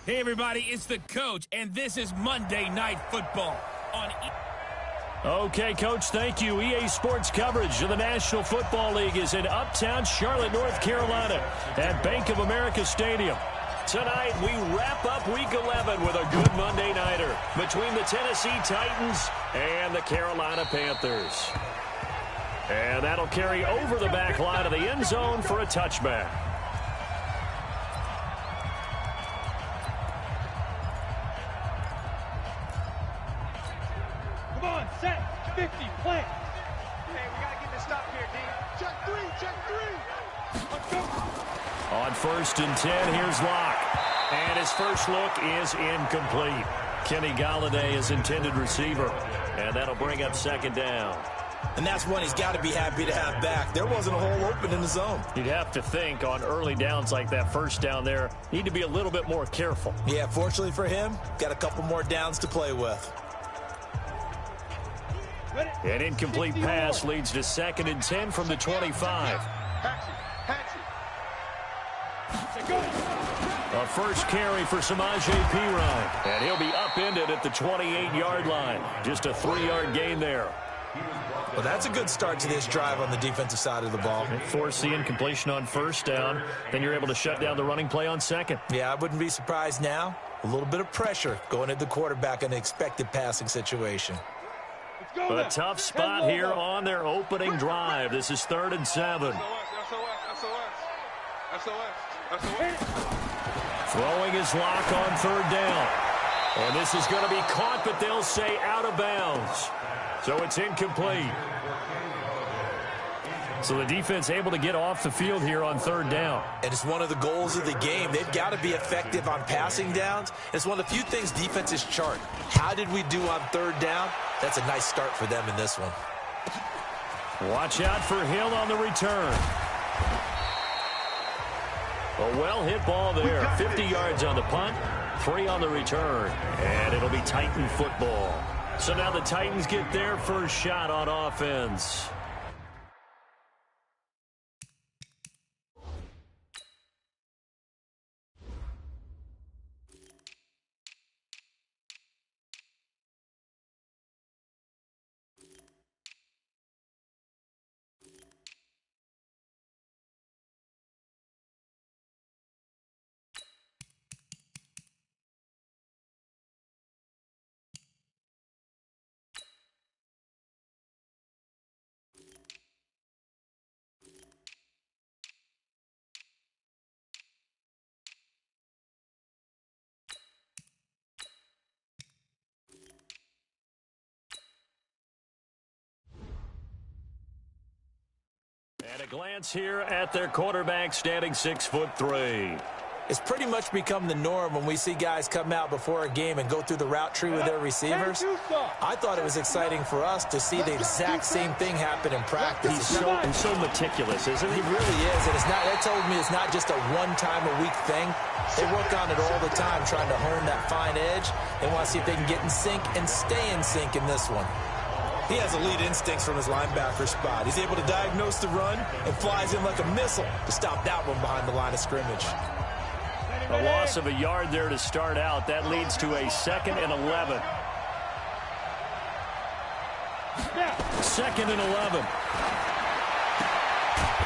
Hey, everybody, it's the coach, and this is Monday Night Football on Okay, Coach, thank you. EA Sports coverage of the National Football League is in Uptown Charlotte, North Carolina at Bank of America Stadium. Tonight, we wrap up Week 11 with a good Monday nighter between the Tennessee Titans and the Carolina Panthers. And that'll carry over the back line of the end zone for a touchback. Come on, set, 50, plant. Hey, we got to get this stop here, D. Check three. Let's go. On 1st and 10, here's Locke. And his first look is incomplete. Kenny Golladay is intended receiver. And that'll bring up 2nd down. And that's one he's got to be happy to have back. There wasn't a hole open in the zone. You'd have to think on early downs like that, 1st down there, need to be a little bit more careful. Yeah, fortunately for him, got a couple more downs to play with. An incomplete pass leads to 2nd and 10 from the 25. A first carry for Samaje Perine. And he'll be upended at the 28-yard line. Just a 3-yard gain there. Well, that's a good start to this drive on the defensive side of the ball. Force the incompletion on 1st down. Then you're able to shut down the running play on 2nd. Yeah, I wouldn't be surprised now. A little bit of pressure going at the quarterback in an expected passing situation. A tough spot here on their opening drive. This is 3rd and 7. Throwing his Lock on 3rd down. And this is going to be caught, but they'll say out of bounds. So it's incomplete. So the defense able to get off the field here on 3rd down. And it's one of the goals of the game. They've got to be effective on passing downs. It's one of the few things defenses chart. How did we do on 3rd down? That's a nice start for them in this one. Watch out for Hill on the return. A well-hit ball there. 50 yards on the punt, 3 on the return. And it'll be Titan football. So now the Titans get their first shot on offense. And a glance here at their quarterback standing 6'3". It's pretty much become the norm when we see guys come out before a game and go through the route tree with their receivers. I thought it was exciting for us to see the exact same thing happen in practice. He's so meticulous, isn't he? He really is, and it's not. That told me it's not just a one-time-a-week thing. They work on it all the time, trying to hone that fine edge. They want to see if they can get in sync and stay in sync in this one. He has elite instincts from his linebacker spot. He's able to diagnose the run and flies in like a missile to stop that one behind the line of scrimmage. A loss of a yard there to start out. That leads to a 2nd and 11. 2nd and 11.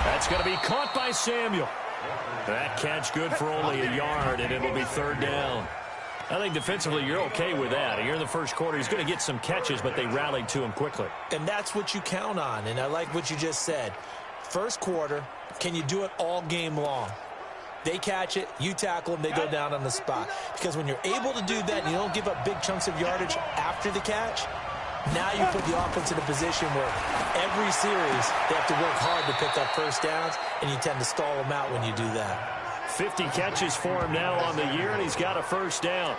That's going to be caught by Samuel. That catch good for only a yard, and it'll be 3rd down. I think defensively you're okay with that. Here in the first quarter, he's going to get some catches, but they rallied to him quickly. And that's what you count on, and I like what you just said. First quarter, can you do it all game long? They catch it, you tackle them, they go down on the spot. Because when you're able to do that and you don't give up big chunks of yardage after the catch, now you put the offense in a position where every series they have to work hard to pick up 1st downs, and you tend to stall them out when you do that. 50 catches for him now on the year, and he's got a 1st down.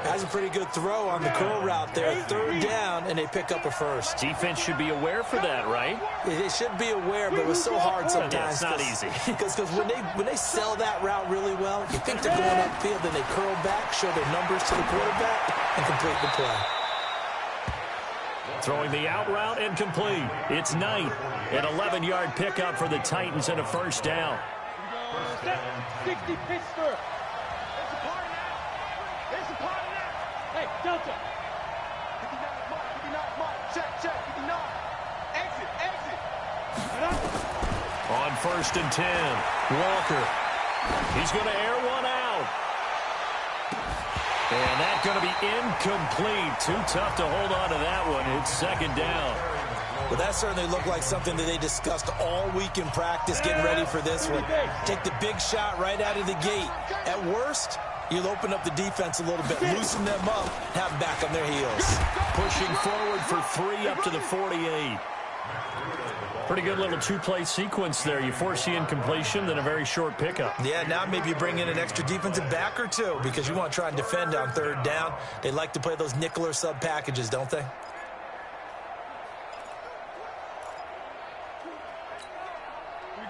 That's a pretty good throw on the curl route there. 3rd down, and they pick up a 1st. Defense should be aware for that, right? They should be aware, but it was so hard sometimes. It's not easy. Because when they sell that route really well, you think they're going upfield, then they curl back, show their numbers to the quarterback, and complete the play. Throwing the out route and complete. It's Knight. An 11-yard pickup for the Titans and a 1st down. 60 Pittsburgh. Hey, Delta. 59 mark. Check, 59. Exit. On 1st and 10, Walker. He's going to air one out. And that's going to be incomplete. Too tough to hold on to that one. It's 2nd down. Well, that certainly looked like something that they discussed all week in practice, getting ready for this one. Take the big shot right out of the gate. At worst, you'll open up the defense a little bit, loosen them up, have them back on their heels. Pushing forward for 3 up to the 48. Pretty good little 2-play sequence there. You force the incompletion, then a very short pickup. Yeah, now maybe you bring in an extra defensive back or two because you want to try and defend on 3rd down. They like to play those nickel or sub packages, don't they?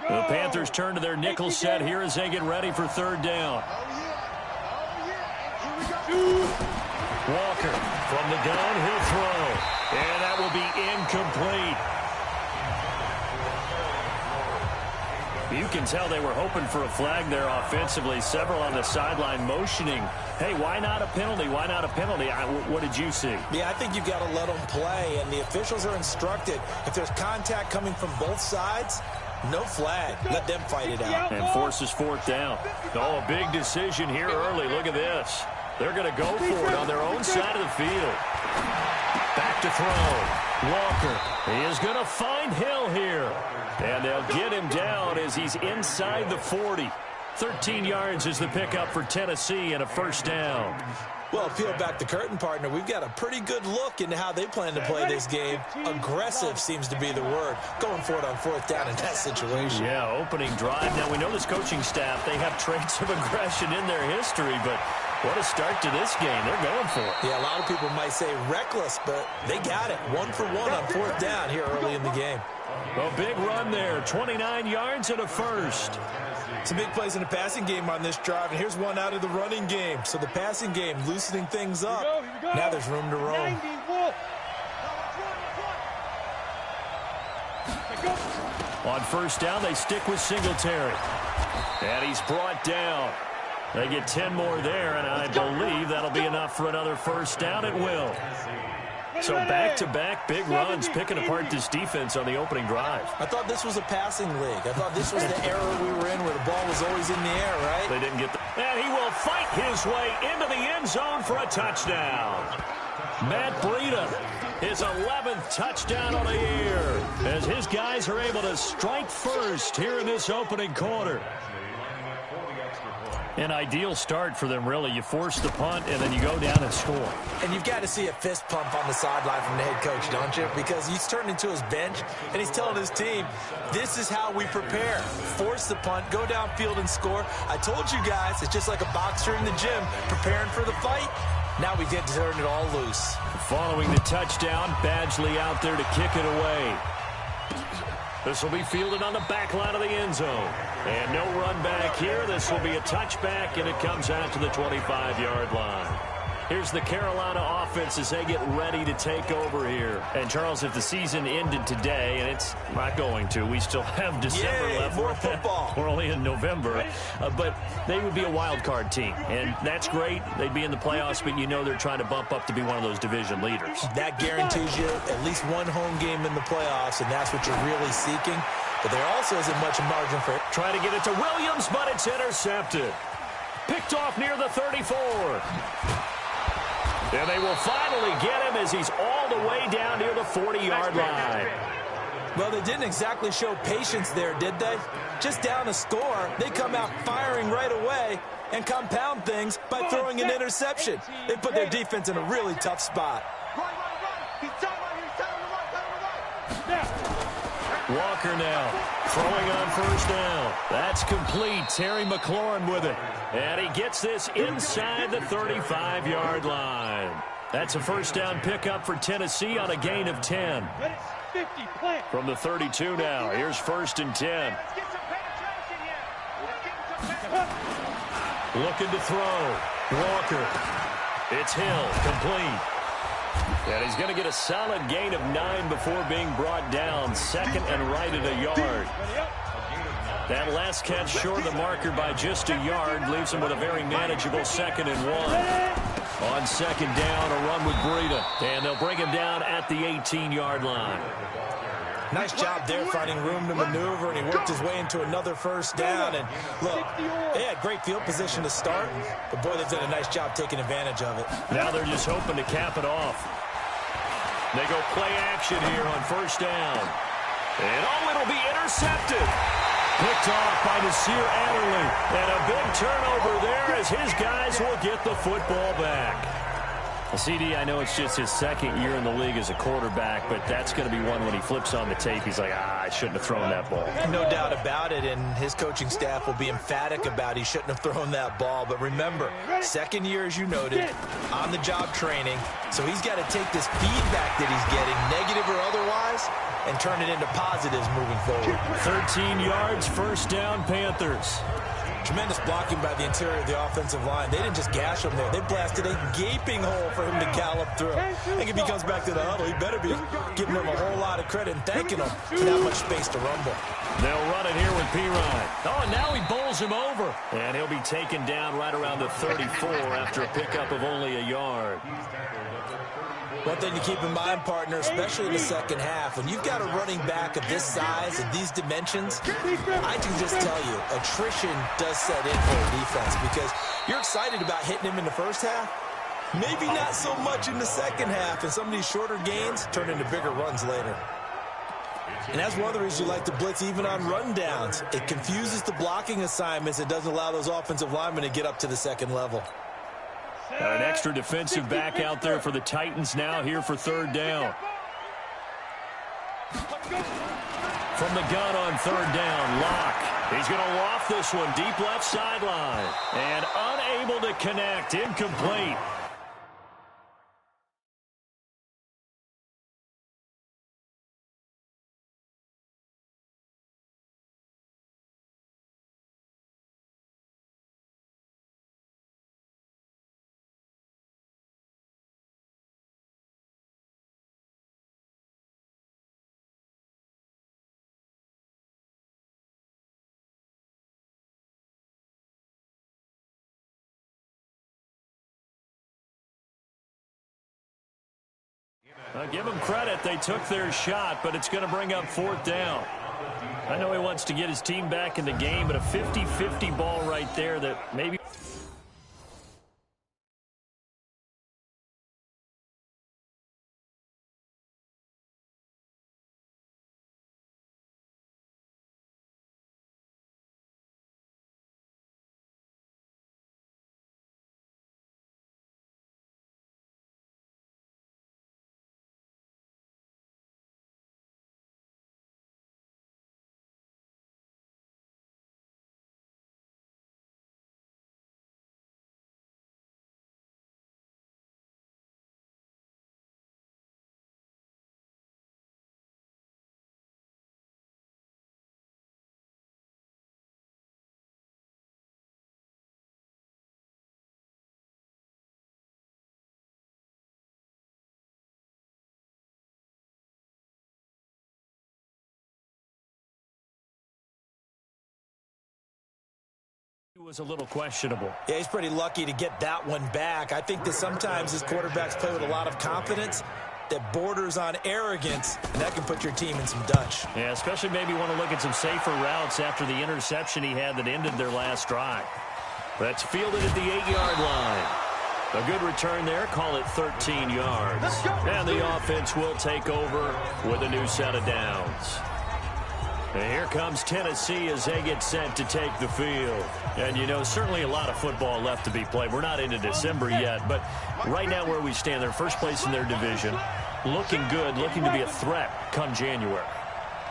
The Panthers turn to their nickel set here as they get ready for 3rd down. Walker from the gun, he'll throw. And that will be incomplete. You can tell they were hoping for a flag there offensively. Several on the sideline motioning, hey, why not a penalty? Why not a penalty? What did you see? Yeah, I think you've got to let them play, and the officials are instructed. If there's contact coming from both sides, no flag. Let them fight it out. And forces 4th down. Oh, a big decision here early. Look at this. They're going to go for it on their own side of the field. Back to throw. Walker. He is going to find Hill here. And they'll get him down as he's inside the 40. 13 yards is the pickup for Tennessee and a 1st down. Well, peel back the curtain, partner. We've got a pretty good look into how they plan to play this game. Aggressive seems to be the word. Going for it on 4th down in that situation. Yeah, opening drive. Now, we know this coaching staff, they have traits of aggression in their history, but what a start to this game. They're going for it. Yeah, a lot of people might say reckless, but they got it. 1 for 1 on 4th down here early in the game. A big run there. 29 yards and a 1st. Some big plays in the passing game on this drive, and here's one out of the running game. So the passing game loosening things up. Here we go. Now there's room to roam. 90 Wolf. On 1st down, they stick with Singletary. And he's brought down. They get 10 more there, and I believe that'll be enough for another 1st down. It will. So back-to-back big runs, picking apart this defense on the opening drive. I thought this was a passing league. I thought this was the era we were in where the ball was always in the air, right? They didn't get the... And he will fight his way into the end zone for a touchdown. Matt Breida, his 11th touchdown on the year, as his guys are able to strike first here in this opening quarter. An ideal start for them, really. You force the punt, and then you go down and score. And you've got to see a fist pump on the sideline from the head coach, don't you? Because he's turned into his bench, and he's telling his team, this is how we prepare. Force the punt, go downfield and score. I told you guys, it's just like a boxer in the gym, preparing for the fight. Now we get to turn it all loose. Following the touchdown, Badgley out there to kick it away. This will be fielded on the back line of the end zone. And no run back here. This will be a touchback, and it comes out to the 25-yard line. Here's the Carolina offense as they get ready to take over here. And, Charles, if the season ended today, and it's not going to, we still have December left. More football. We're only in November. But they would be a wild card team. And that's great. They'd be in the playoffs, but you know they're trying to bump up to be one of those division leaders. That guarantees you at least one home game in the playoffs, and that's what you're really seeking. But there also isn't much margin for it. Trying to get it to Williams, but it's intercepted. Picked off near the 34. And they will finally get him as he's all the way down near the 40-yard line. Well, they didn't exactly show patience there, did they? Just down a score, they come out firing right away and compound things by throwing an interception. They put their defense in a really tough spot. Walker now throwing on 1st down. That's complete. Terry McLaurin with it. And he gets this inside the 35-yard line. That's a 1st down pickup for Tennessee on a gain of 10. From the 32 now. Here's 1st and 10. Looking to throw. Walker. It's Hill. Complete. And he's going to get a solid gain of 9 before being brought down. 2nd and right at a yard. That last catch short of the marker by just a yard leaves him with a very manageable 2nd and 1. On second down, a run with Breida. And they'll bring him down at the 18-yard line. Nice job there finding room to maneuver, and he worked his way into another first down. And look, they had great field position to start, but boy, they've done a nice job taking advantage of it. Now they're just hoping to cap it off. They go play action here on first down. And it'll be intercepted. Picked off by Nasir Adderley. And a big turnover there as his guys will get the football back. CD, I know it's just his second year in the league as a quarterback, but that's going to be one when he flips on the tape. He's like, I shouldn't have thrown that ball. No doubt about it, and his coaching staff will be emphatic about he shouldn't have thrown that ball. But remember, second year, as you noted, on-the-job training, so he's got to take this feedback that he's getting, negative or otherwise, and turn it into positives moving forward. 13 yards, first down, Panthers. Tremendous blocking by the interior of the offensive line. They didn't just gash him there. They blasted a gaping hole for him to gallop through. I think if he comes back to the huddle, he better be giving them a whole lot of credit and thanking them for that much space to rumble. They'll run it here with Pirine. Oh, and now he bowls him over. And he'll be taken down right around the 34 after a pickup of only a yard. One thing to keep in mind, partner, especially in the second half, when you've got a running back of this size and these dimensions, I can just tell you, attrition does set in for a defense because you're excited about hitting him in the first half. Maybe not so much in the second half, and some of these shorter gains turn into bigger runs later. And that's one of the reasons you like to blitz even on rundowns. It confuses the blocking assignments. It doesn't allow those offensive linemen to get up to the second level. An extra defensive back out there for the Titans now here for third down. From the gun on third down, Locke. He's going to loft this one deep left sideline. And unable to connect, incomplete. Give them credit. They took their shot, but it's going to bring up fourth down. I know he wants to get his team back in the game, but a 50-50 ball right there that maybe... was a little questionable. Yeah, he's pretty lucky to get that one back. I think that sometimes his quarterbacks play with a lot of confidence that borders on arrogance, and that can put your team in some Dutch. Yeah, especially maybe want to look at some safer routes after the interception he had that ended their last drive. That's fielded at the 8-yard line. A good return there. Call it 13 yards. And the offense will take over with a new set of downs. And here comes Tennessee as they get set to take the field. And, you know, certainly a lot of football left to be played. We're not into December yet, but right now where we stand, they're first place in their division. Looking good, looking to be a threat come January.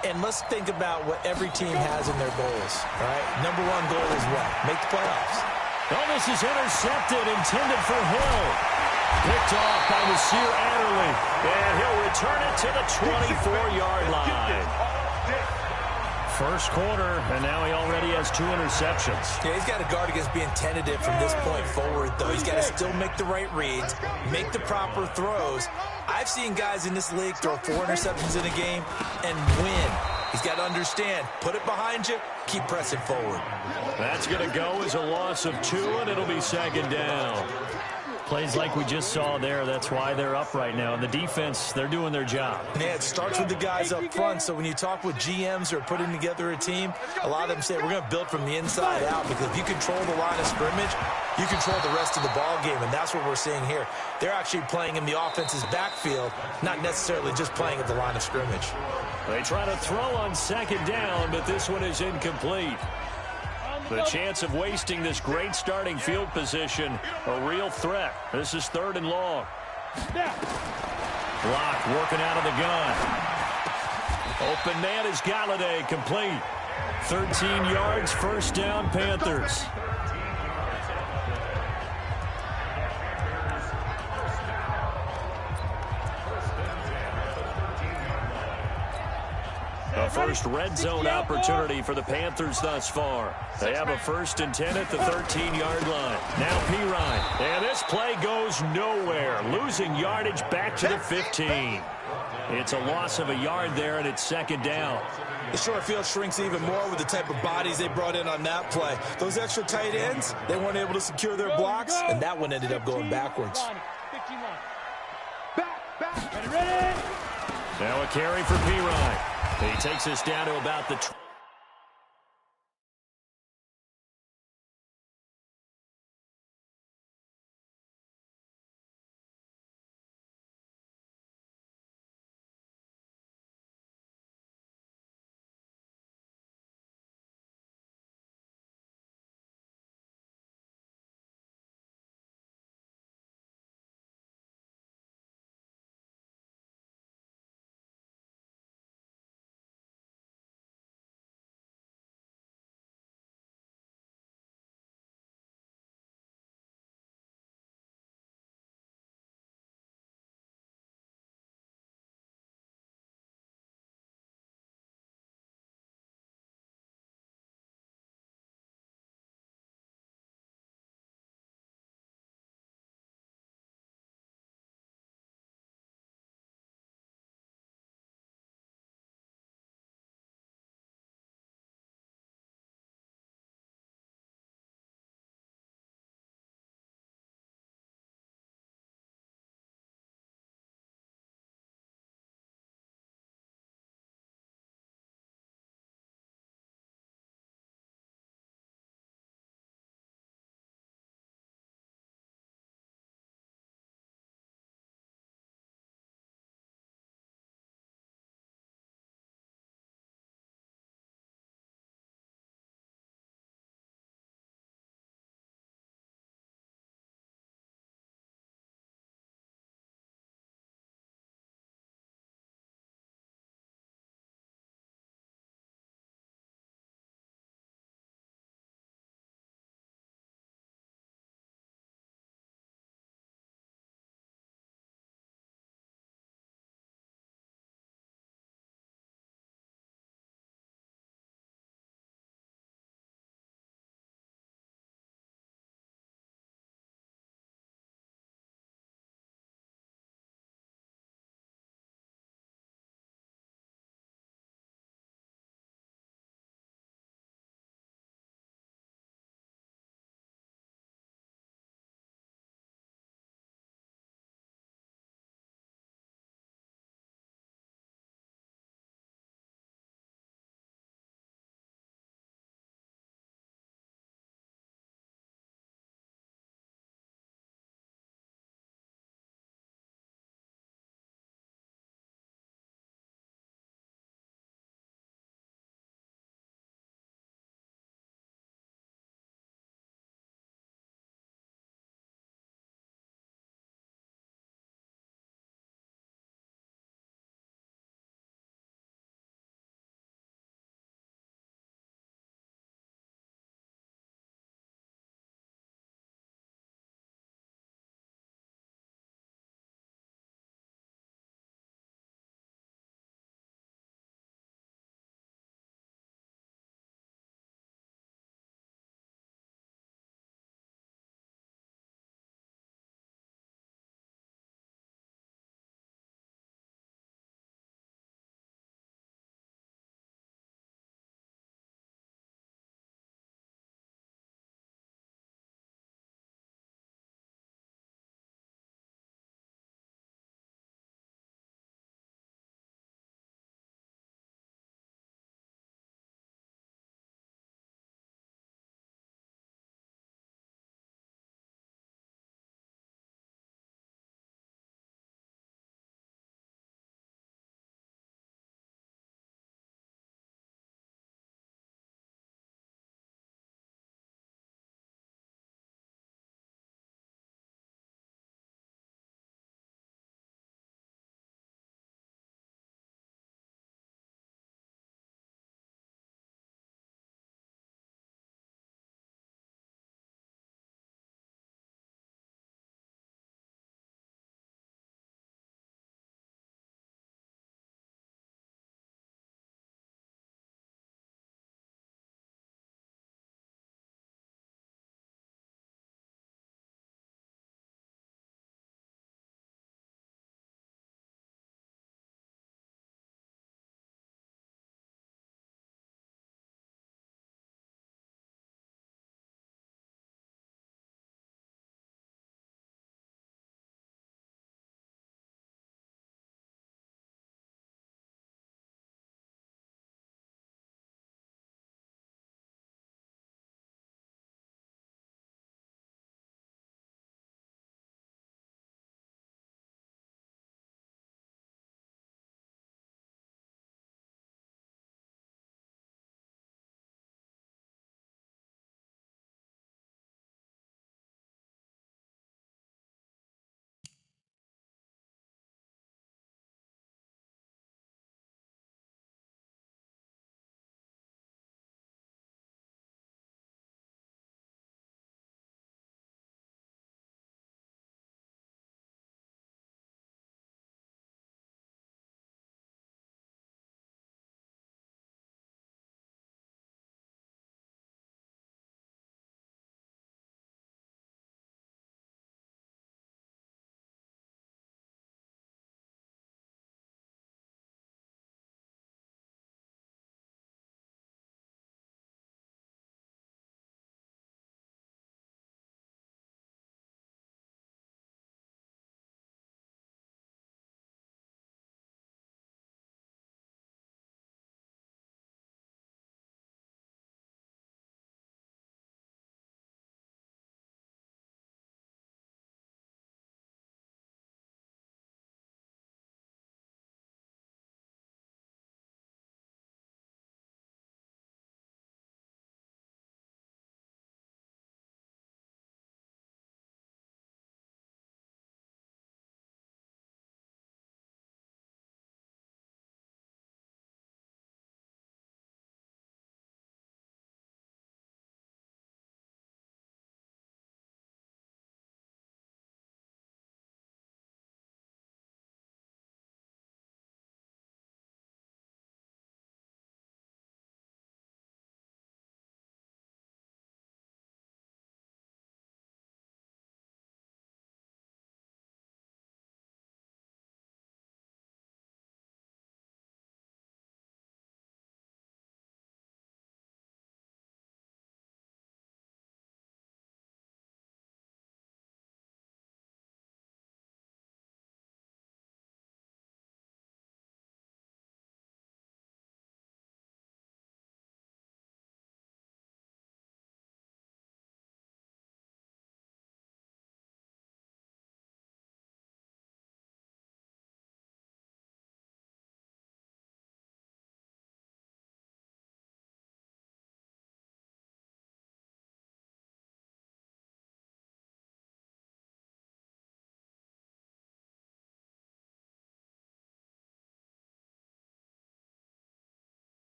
And let's think about what every team has in their goals, all right? Number one goal is what? Make the playoffs. Oh, this is intercepted, intended for Hill. Picked off by Nasir Adderley. And he'll return it to the 24-yard line. First quarter, and now he already has 2 interceptions. Yeah, he's got to guard against being tentative from this point forward, though. He's got to still make the right reads, make the proper throws. I've seen guys in this league throw 4 interceptions in a game and win. He's got to understand, put it behind you, keep pressing forward. That's going to go as a loss of 2, and it'll be second down. Plays like we just saw there, that's why they're up right now. And the defense, they're doing their job. Yeah, it starts with the guys up front. So when you talk with GMs who are putting together a team, a lot of them say we're going to build from the inside out, because if you control the line of scrimmage, you control the rest of the ball game, and that's what we're seeing here. They're actually playing in the offense's backfield, not necessarily just playing at the line of scrimmage. They try to throw on second down, but this one is incomplete. The chance of wasting this great starting field position, a real threat. This is 3rd and long. Block working out of the gun. Open man is Galladay, complete. 13 yards, first down, Panthers. A first red zone opportunity for the Panthers thus far. They have a 1st and 10 at the 13-yard line. Now Pirine. And this play goes nowhere. Losing yardage back to the 15. It's a loss of a yard there, and it's 2nd down. The short field shrinks even more with the type of bodies they brought in on that play. Those extra tight ends, they weren't able to secure their blocks, and that one ended up going backwards. Now a carry for Pirine. He takes us down to about the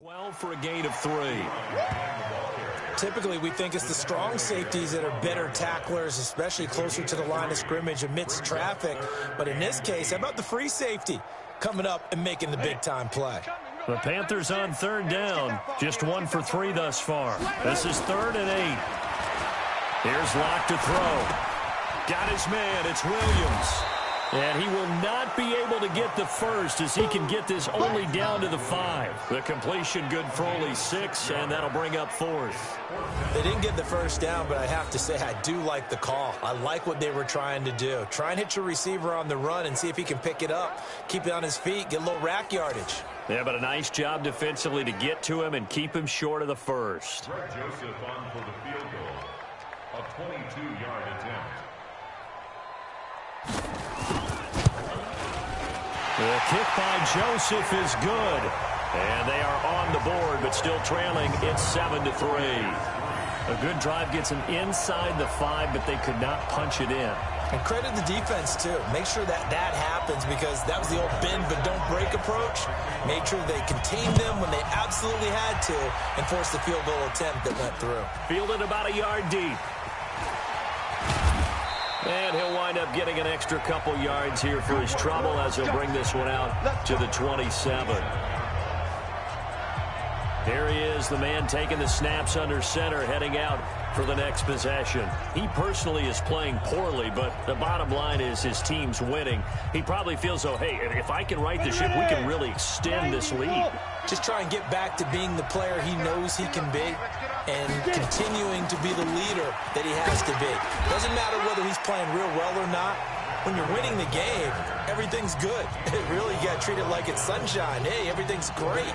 12 for a gain of 3. Typically, we think it's the strong safeties that are better tacklers, especially closer to the line of scrimmage amidst traffic. But in this case, how about the free safety coming up and making the big-time play? The Panthers on 3rd down. Just 1 for 3 thus far. This is 3rd and 8. Here's Locke to throw. Got his man. It's Williams. And he will not be able to get the first as he can get this only down to the 5. The completion good for only 6, and that'll bring up 4th. They didn't get the first down, but I have to say I do like the call. I like what they were trying to do. Try and hit your receiver on the run and see if he can pick it up. Keep it on his feet, get a little rack yardage. Yeah, but a nice job defensively to get to him and keep him short of the first. Joseph on for the field goal. A 22-yard attempt. The kick by Joseph is good. And they are on the board, but still trailing. It's 7-3. A good drive gets them inside the 5, but they could not punch it in. And credit the defense, too. Make sure that happens because that was the old bend but don't break approach. Made sure they contained them when they absolutely had to and forced the field goal attempt that went through. Fielded about a yard deep. And he'll wind up getting an extra couple yards here for his trouble as he'll bring this one out to the 27. Here he is, the man taking the snaps under center, heading out for the next possession. He personally is playing poorly, but the bottom line is his team's winning. He probably feels, oh, hey, if I can right the ship, we can really extend this lead. Just try and get back to being the player he knows he can be and continuing to be the leader that he has to be. Doesn't matter whether he's playing real well or not. When you're winning the game, everything's good. Really, you got to treat it like it's sunshine. Hey, everything's great.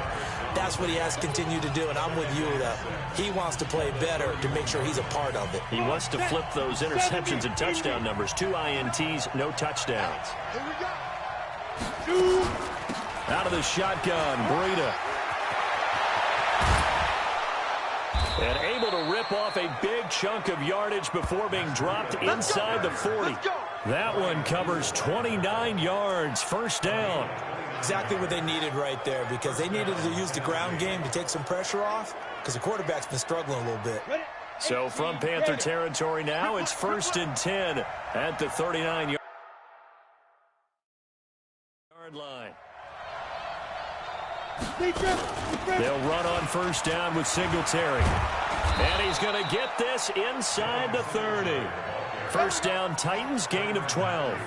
That's what he has to continue to do, and I'm with you, though. He wants to play better to make sure he's a part of it. He wants to flip those interceptions and touchdown numbers. 2 INTs, no touchdowns. Out of the shotgun, Breida. And able to rip off a big chunk of yardage before being dropped inside the 40. That one covers 29 yards, 1st down. Exactly what they needed right there because they needed to use the ground game to take some pressure off because the quarterback's been struggling a little bit. So from Panther territory now, it's 1st and 10 at the 39-yard line. They'll run on 1st down with Singletary. And he's going to get this inside the 30. 1st down, Titans, gain of 12.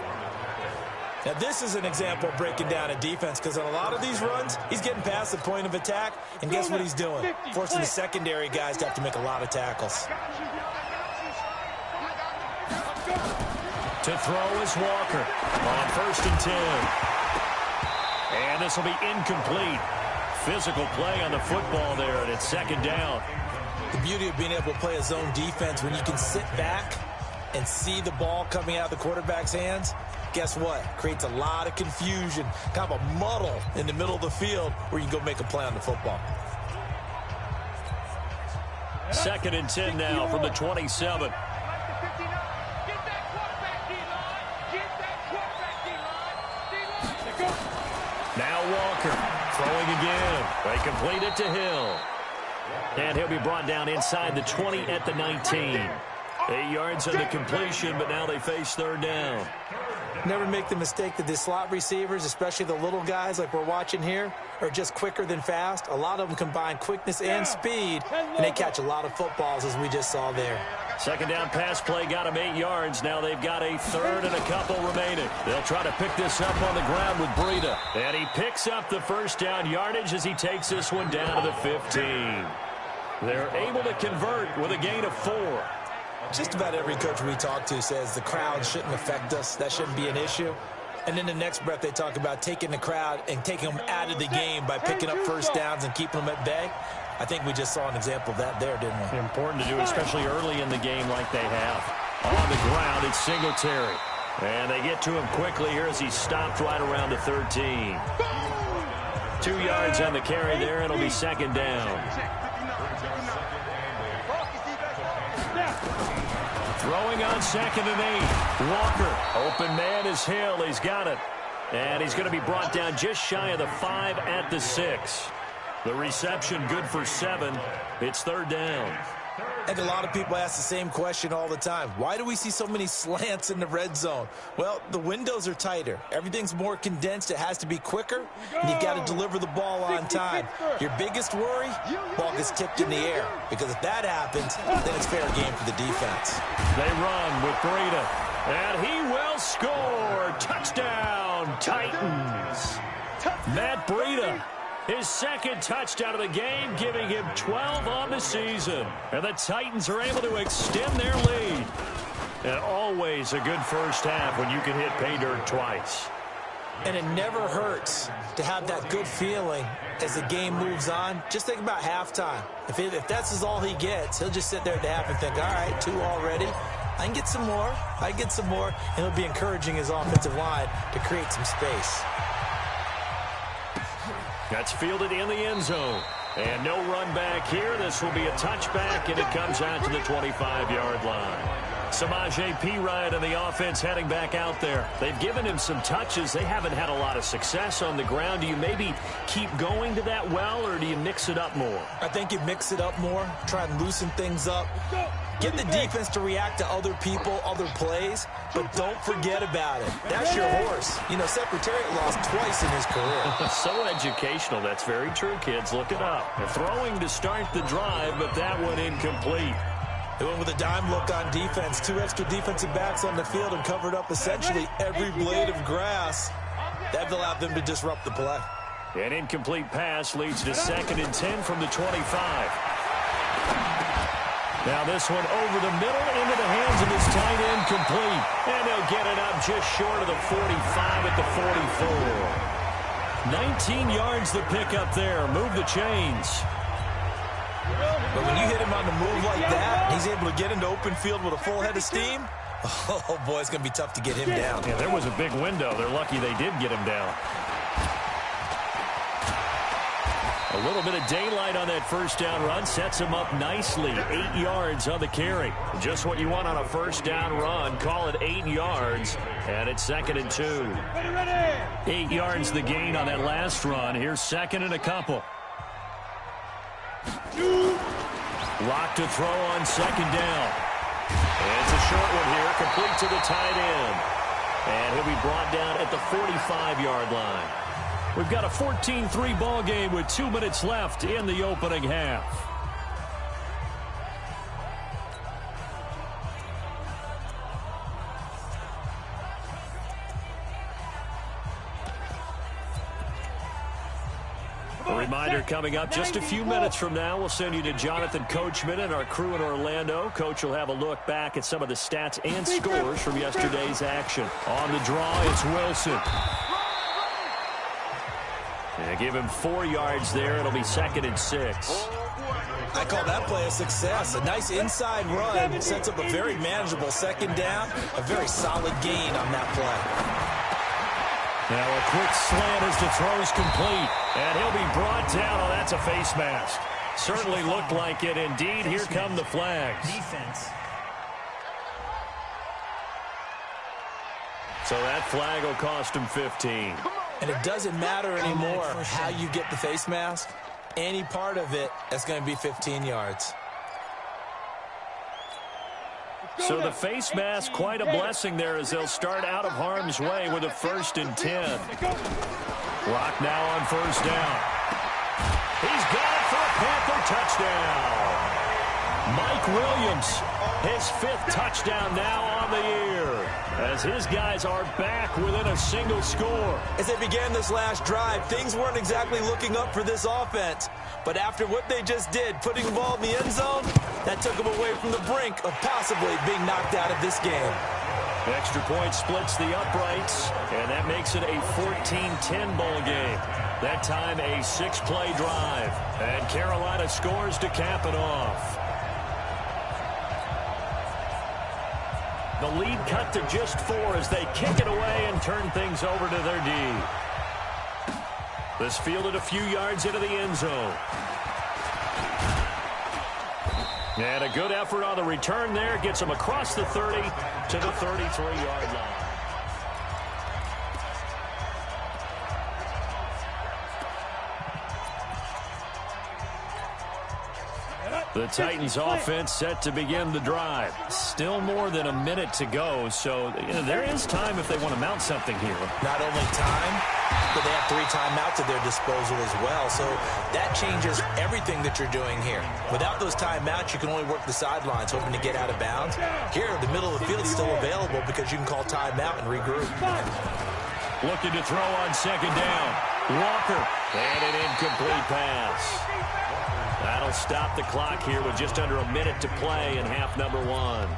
Now, this is an example of breaking down a defense because on a lot of these runs, he's getting past the point of attack, and guess what he's doing? Forcing the secondary guys to have to make a lot of tackles. To throw is Walker on 1st and 10. And this will be incomplete. Physical play on the football there, and it's 2nd down. The beauty of being able to play a zone defense when you can sit back and see the ball coming out of the quarterback's hands, guess what? Creates a lot of confusion, kind of a muddle in the middle of the field where you can go make a play on the football. 2nd and 10 now from the 27. Now Walker throwing again. They complete it to Hill. And he'll be brought down inside the 20 at the 19. 8 yards on the completion, but now they face 3rd down. Never make the mistake that the slot receivers, especially the little guys like we're watching here, are just quicker than fast. A lot of them combine quickness and speed, and they catch a lot of footballs, as we just saw there. 2nd down pass play got them 8 yards. Now they've got a 3rd and a couple remaining. They'll try to pick this up on the ground with Breida. And he picks up the 1st down yardage as he takes this one down to the 15. They're able to convert with a gain of 4. Just about every coach we talk to says the crowd shouldn't affect us. That shouldn't be an issue. And then the next breath they talk about taking the crowd and taking them out of the game by picking up 1st downs and keeping them at bay. I think we just saw an example of that there, didn't we? Important to do, especially early in the game like they have. On the ground, it's Singletary. And they get to him quickly here as he's stopped right around the 13. 2 yards on the carry there, and it'll be 2nd down. Throwing on 2nd and 8. Walker, open man is Hill. He's got it. And he's going to be brought down just shy of the 5 at the 6. The reception good for 7. It's 3rd down. And a lot of people ask the same question all the time. Why do we see so many slants in the red zone? Well, the windows are tighter. Everything's more condensed. It has to be quicker, and you've got to deliver the ball on time. Your biggest worry, ball gets tipped in the air, because if that happens, then it's fair game for the defense. They run with Breida, and he will score. Touchdown, Titans. Matt Breida, his 2nd touchdown of the game, giving him 12 on the season. And the Titans are able to extend their lead. And always a good first half when you can hit pay dirt twice. And it never hurts to have that good feeling as the game moves on. Just think about halftime. If that's all he gets, he'll just sit there at the half and think, all right, 2 already. I can get some more. I can get some more. And he'll be encouraging his offensive line to create some space. That's fielded in the end zone. And no run back here. This will be a touchback, and it comes out to the 25-yard line. Samaje Perine and the offense heading back out there. They've given him some touches. They haven't had a lot of success on the ground. Do you maybe keep going to that well, or do you mix it up more? I think you mix it up more, try and loosen things up. Get the defense to react to other people, other plays, but don't forget about it. That's your horse. You know, Secretariat lost twice in his career. So educational. That's very true, kids. Look it up. They're throwing to start the drive, but that one incomplete. They went with a dime look on defense. 2 extra defensive backs on the field and covered up essentially every blade of grass. That allowed them to disrupt the play. An incomplete pass leads to 2nd and 10 from the 25. Now this one over the middle into the hands of his tight end, complete. And they'll get it up just short of the 45 at the 44. 19 yards the pickup there. Move the chains. But when you hit him on the move like that, he's able to get into open field with a full head of steam. Oh, boy, it's going to be tough to get him down. Yeah, there was a big window. They're lucky they did get him down. A little bit of daylight on that first down run sets him up nicely. 8 yards on the carry. Just what you want on a first down run. Call it 8 yards, and it's 2nd and 2. 8 yards the gain on that last run. Here's 2nd and a couple. Lock to throw on 2nd down. And it's a short one here, complete to the tight end. And he'll be brought down at the 45-yard line. We've got a 14-3 ball game with 2 minutes left in the opening half. A reminder coming up just a few minutes from now. We'll send you to Jonathan Coachman and our crew in Orlando. Coach will have a look back at some of the stats and scores from yesterday's action. On the draw, it's Wilson. And give him 4 yards there. It'll be 2nd and 6. I call that play a success. A nice inside run sets up a very manageable 2nd down. A very solid gain on that play. Now a quick slant as the throw's complete. And he'll be brought down. Oh, that's a face mask. Certainly looked like it. Indeed, here come the flags. Defense. So that flag will cost him 15. And it doesn't matter anymore how you get the face mask. Any part of it, that's going to be 15 yards. So the face mask, quite a blessing there as they'll start out of harm's way with a 1st and 10. Rock now on 1st down. He's got it for a Panther touchdown. Mike Williams, his 5th touchdown now on the year, as his guys are back within a single score. As they began this last drive, things weren't exactly looking up for this offense. But after what they just did, putting the ball in the end zone, that took them away from the brink of possibly being knocked out of this game. Extra point splits the uprights, and that makes it a 14-10 ball game. That time a 6-play drive, and Carolina scores to cap it off. The lead cut to just 4 as they kick it away and turn things over to their D. This fielded a few yards into the end zone. And a good effort on the return there. Gets them across the 30 to the 33-yard line. The Titans offense set to begin the drive. Still more than a minute to go, so there is time if they want to mount something here. Not only time, but they have 3 timeouts at their disposal as well, so that changes everything that you're doing here. Without those timeouts, you can only work the sidelines, hoping to get out of bounds. Here, the middle of the field is still available because you can call timeout and regroup. Looking to throw on second down. Walker, and an incomplete pass. That'll stop the clock here with just under a minute to play in half number 1.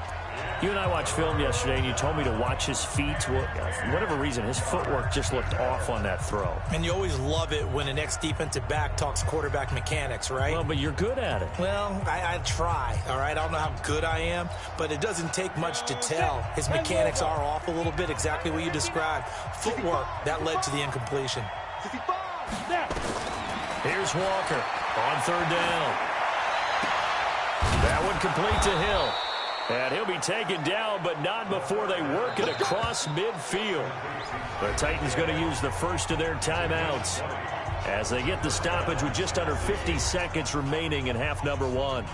You and I watched film yesterday, and you told me to watch his feet. Well, for whatever reason, his footwork just looked off on that throw. And you always love it when an ex-defensive back talks quarterback mechanics, right? Well, but you're good at it. Well, I try, all right? I don't know how good I am, but it doesn't take much to tell. His mechanics are off a little bit, exactly what you described. Footwork, that led to the incompletion. Here's Walker on third down. That one complete to Hill. And he'll be taken down, but not before they work it across midfield. The Titans going to use the first of their timeouts as they get the stoppage with just under 50 seconds remaining in half number 1.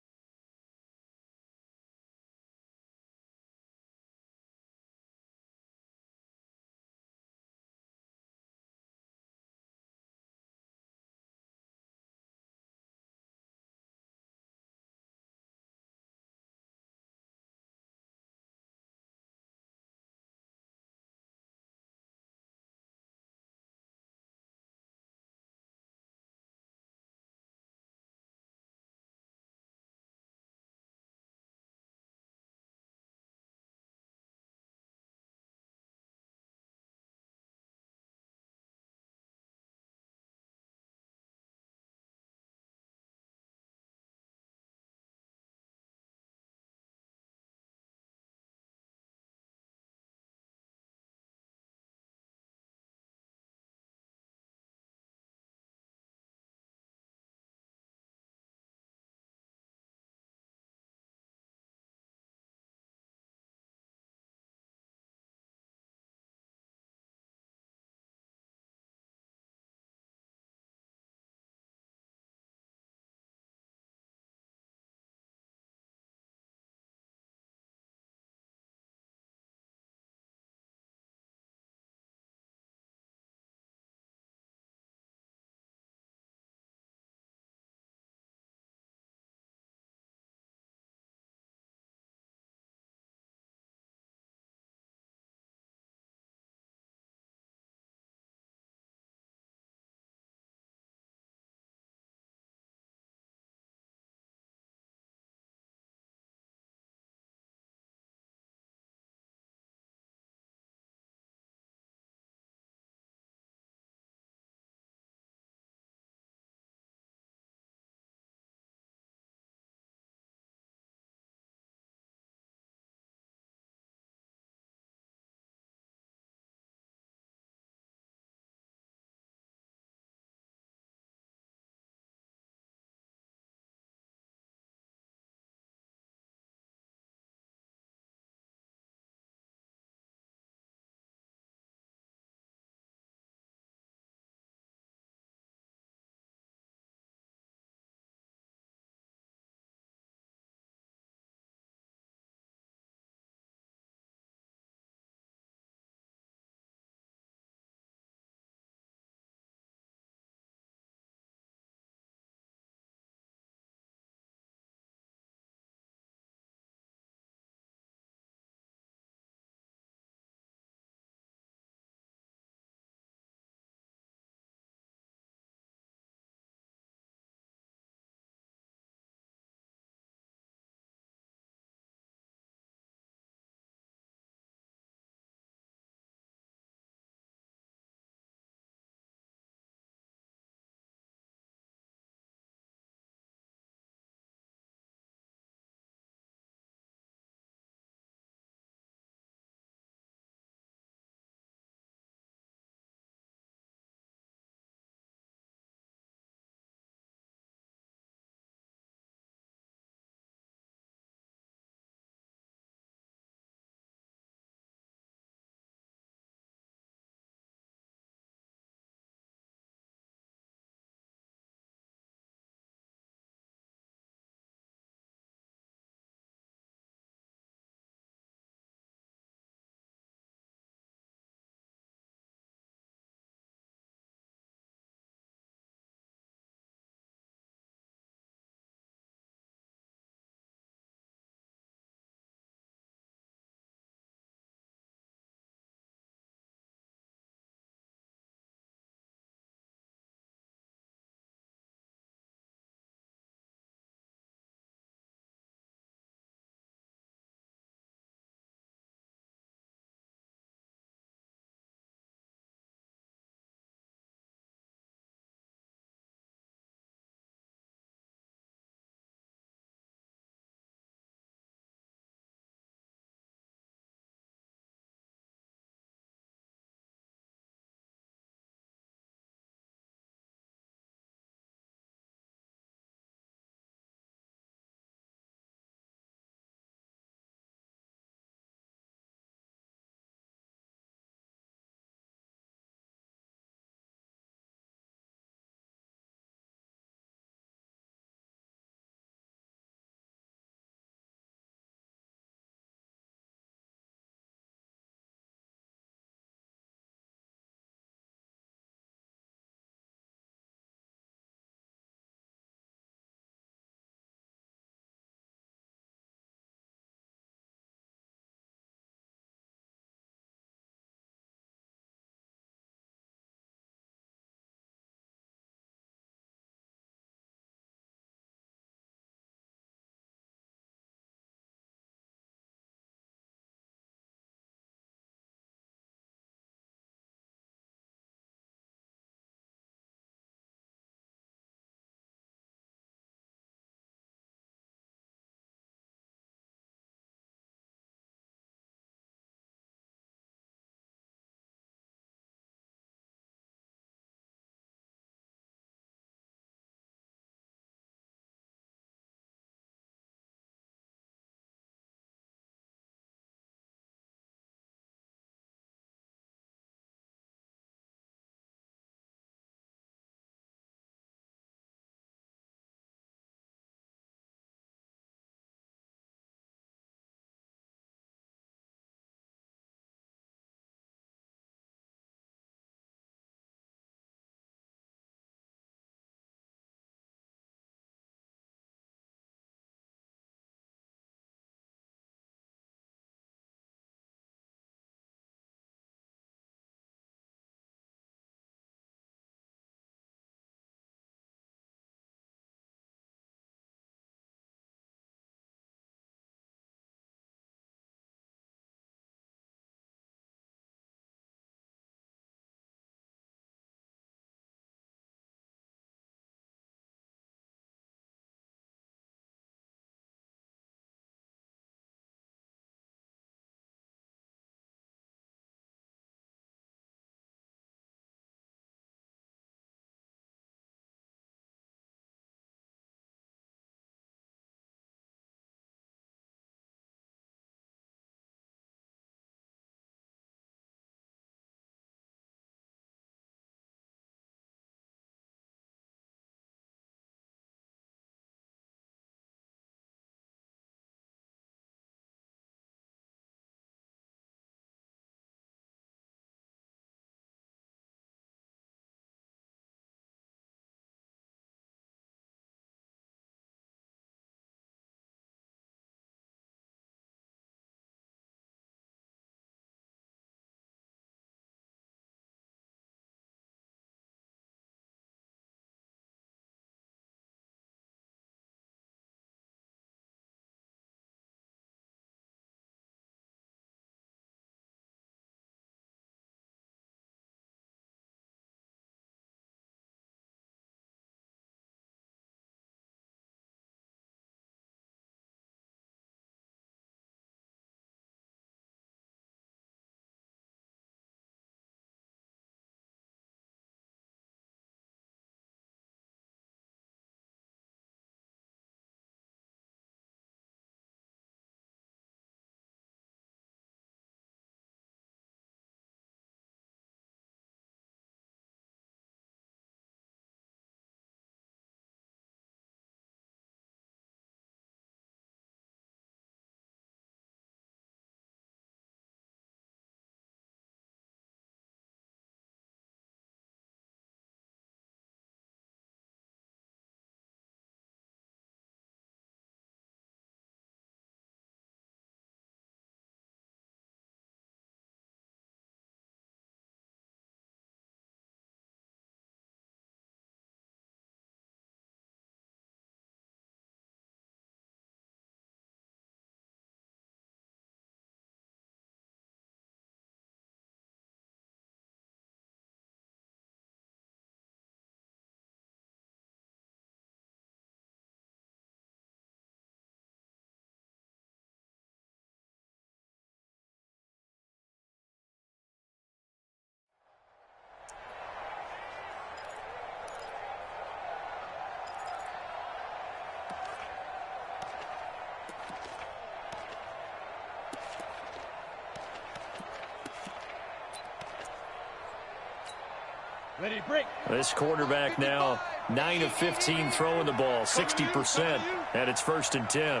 Ready, break. This quarterback now 9 of 15 throwing the ball, 60%, and it's 1st and 10.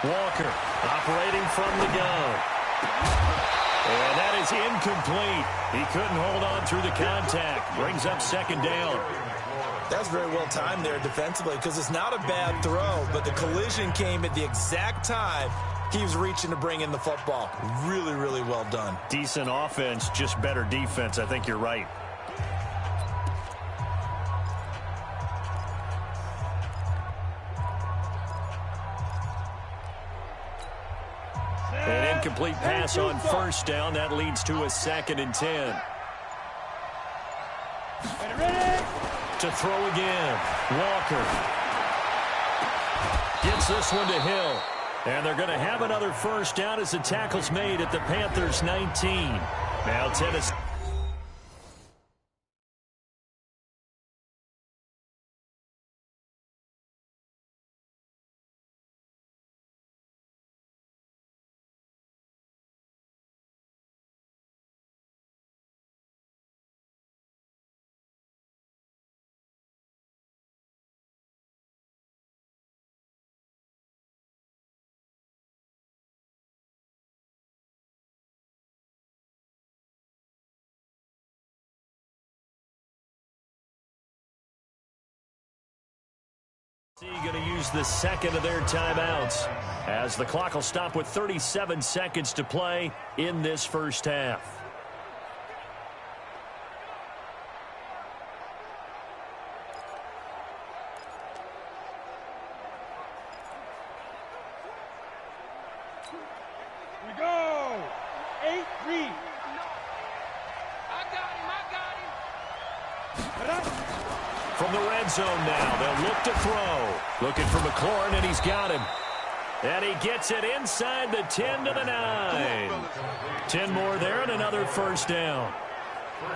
Walker operating from the gun. And that is incomplete. He couldn't hold on through the contact. Brings up 2nd down. That's very well timed there defensively because it's not a bad throw, but the collision came at the exact time he was reaching to bring in the football. Really, really well done. Decent offense, just better defense. I think you're right. An incomplete pass on 1st down. That leads to a 2nd and 10. To throw again. Walker gets this one to Hill. And they're going to have another 1st down as the tackle's made at the Panthers' 19. Now Tennessee. Going to use the 2nd of their timeouts as the clock will stop with 37 seconds to play in this 1st half. We go. 8-3. From the red zone now, they'll look to throw. Looking for McLaurin, and he's got him. And he gets it inside the 10 to the 9. 10 more there and another 1st down.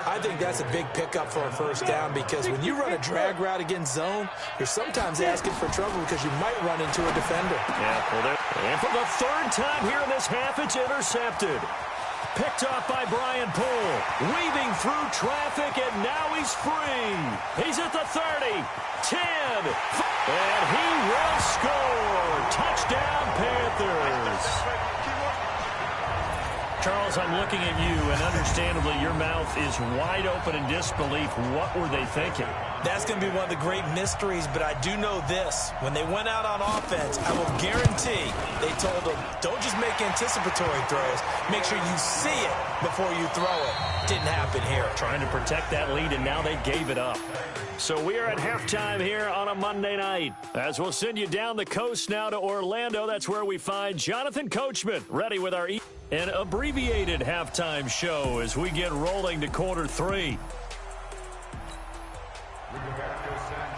I think that's a big pickup for a 1st down because when you run a drag route against zone, you're sometimes asking for trouble because you might run into a defender. Yeah, well, and for the 3rd time here in this half, it's intercepted. Picked off by Brian Poole. Weaving through traffic, and now he's free. He's at the 30, 10, and he will score. Touchdown, Panthers. Charles, I'm looking at you, and understandably, your mouth is wide open in disbelief. What were they thinking? That's going to be one of the great mysteries, but I do know this. When they went out on offense, I will guarantee they told them, don't just make anticipatory throws. Make sure you see it before you throw it. Didn't happen here. Trying to protect that lead, and now they gave it up. So we are at halftime here on a Monday night. As we'll send you down the coast now to Orlando. That's where we find Jonathan Coachman ready with our an abbreviated halftime show as we get rolling to quarter 3.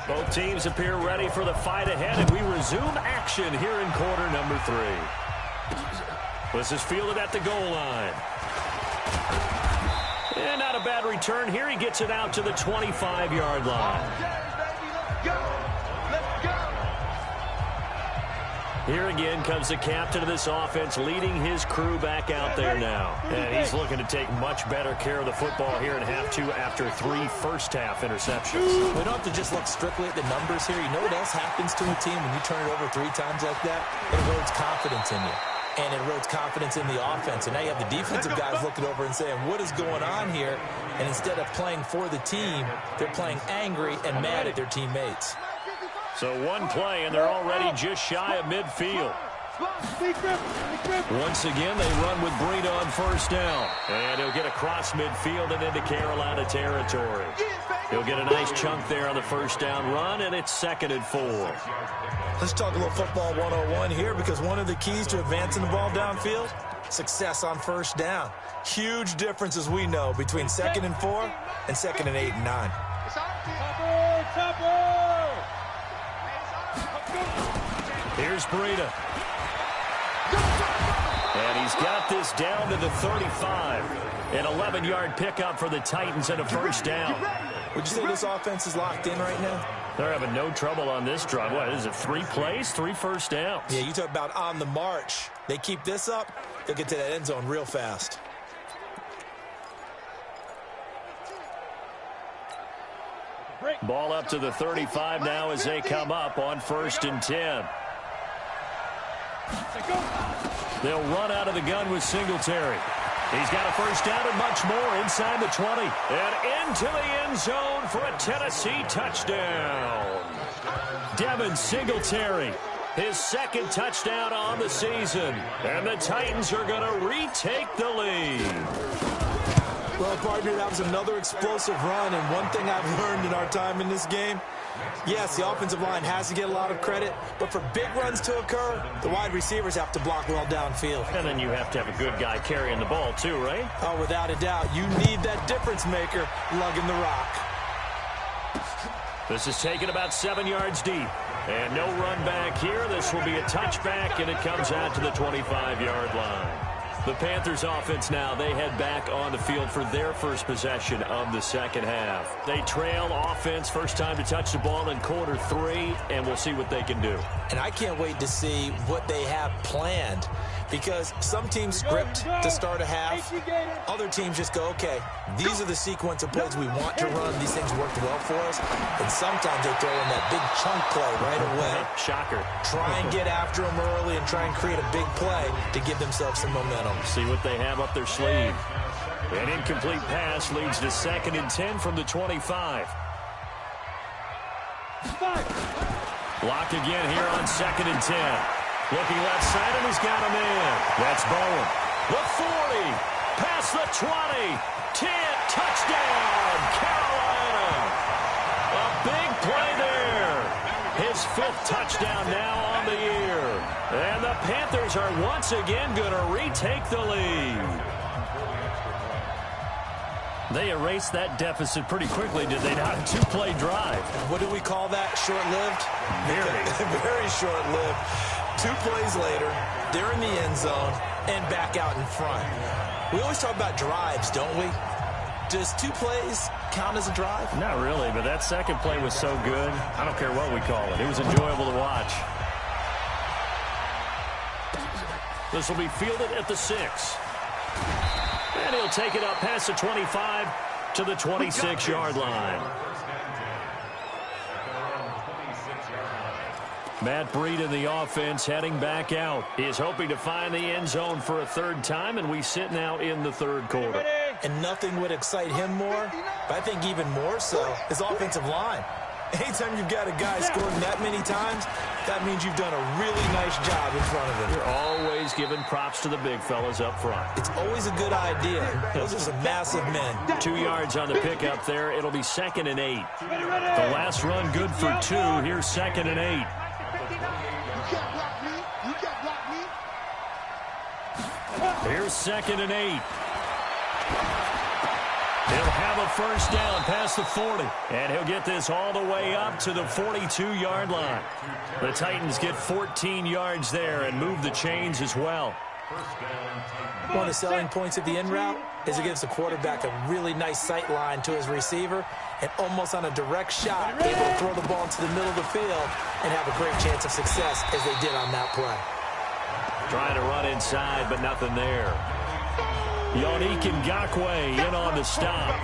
Both teams appear ready for the fight ahead, and we resume action here in quarter number 3. This is fielded at the goal line. And not a bad return here. He gets it out to the 25-yard line. Here again comes the captain of this offense, leading his crew back out there now. And he's looking to take much better care of the football here in half 2 after 3 first-half interceptions. We don't have to just look strictly at the numbers here. You know what else happens to a team when you turn it over 3 times like that? It erodes confidence in you. And it erodes confidence in the offense. And now you have the defensive guys looking over and saying, what is going on here? And instead of playing for the team, they're playing angry and mad at their teammates. So one play, and they're already just shy of midfield. Once again, they run with Breida on 1st down. And he'll get across midfield and into Carolina territory. He'll get a nice chunk there on the 1st down run, and it's 2nd and 4. Let's talk a little football 101 here, because one of the keys to advancing the ball downfield, success on 1st down. Huge difference, as we know, between 2nd and 4 and 2nd and 8 and 9. Here's Breida. And he's got this down to the 35. An 11-yard pickup for the Titans and a 1st down. Would you say this offense is locked in right now? They're having no trouble on this drive. What is it, 3 plays, 3 first downs? Yeah, you talk about on the march. They keep this up, they'll get to that end zone real fast. Ball up to the 35 now as they come up on 1st and 10. They'll run out of the gun with Singletary. He's got a first down and much more inside the 20. And into the end zone for a Tennessee touchdown. Devin Singletary, his 2nd touchdown on the season. And the Titans are going to retake the lead. Well, partner, that was another explosive run, and one thing I've learned in our time in this game, yes, the offensive line has to get a lot of credit, but for big runs to occur, the wide receivers have to block well downfield. And then you have to have a good guy carrying the ball too, right? Oh, without a doubt. You need that difference maker lugging the rock. This is taken about 7 yards deep. And no run back here. This will be a touchback, and it comes out to the 25-yard line. The Panthers offense now, they head back on the field for their first possession of the second half. They trail offense, first time to touch the ball in quarter 3, and we'll see what they can do. And I can't wait to see what they have planned, because some teams script to start a half. Other teams just go, okay, these are the sequence of plays we want to run. These things worked well for us. And sometimes they throw in that big chunk play right away. Shocker. Try and get after them early and try and create a big play to give themselves some momentum. See what they have up their sleeve. An incomplete pass leads to 2nd and 10 from the 25. Blocked again here on 2nd and 10. Looking left side, and he's got a man. That's Bowen. The 40, past the 20, 10, touchdown, Carolina. A big play there. His 5th touchdown now on the year. And the Panthers are once again going to retake the lead. They erased that deficit pretty quickly, did they not? A 2-play drive. What do we call that? Short-lived? Very short-lived. 2 plays later, they're in the end zone and back out in front. We always talk about drives, don't we? Does 2 plays count as a drive? Not really, but that second play was so good. I don't care what we call it. It was enjoyable to watch. This will be fielded at the 6. And he'll take it up past the 25 to the 26-yard line. Matt Breed in the offense heading back out. He is hoping to find the end zone for a 3rd time, and we sit now in the 3rd quarter. And nothing would excite him more, but I think even more so, his offensive line. Anytime you've got a guy scoring that many times, that means you've done a really nice job in front of him. You're always giving props to the big fellas up front. It's always a good idea. Those are some massive men. 2 yards on the pickup there. It'll be 2nd and 8. The last run good for 2. Here's 2nd and 8. Here's 2nd and 8. He'll have a first down past the 40. And he'll get this all the way up to the 42-yard line. The Titans get 14 yards there and move the chains as well. One of the selling points of the in route is it gives the quarterback a really nice sight line to his receiver, and almost on a direct shot, able to throw the ball into the middle of the field and have a great chance of success as they did on that play. Trying to run inside, but nothing there. Yannick Ngakoue in on the stop.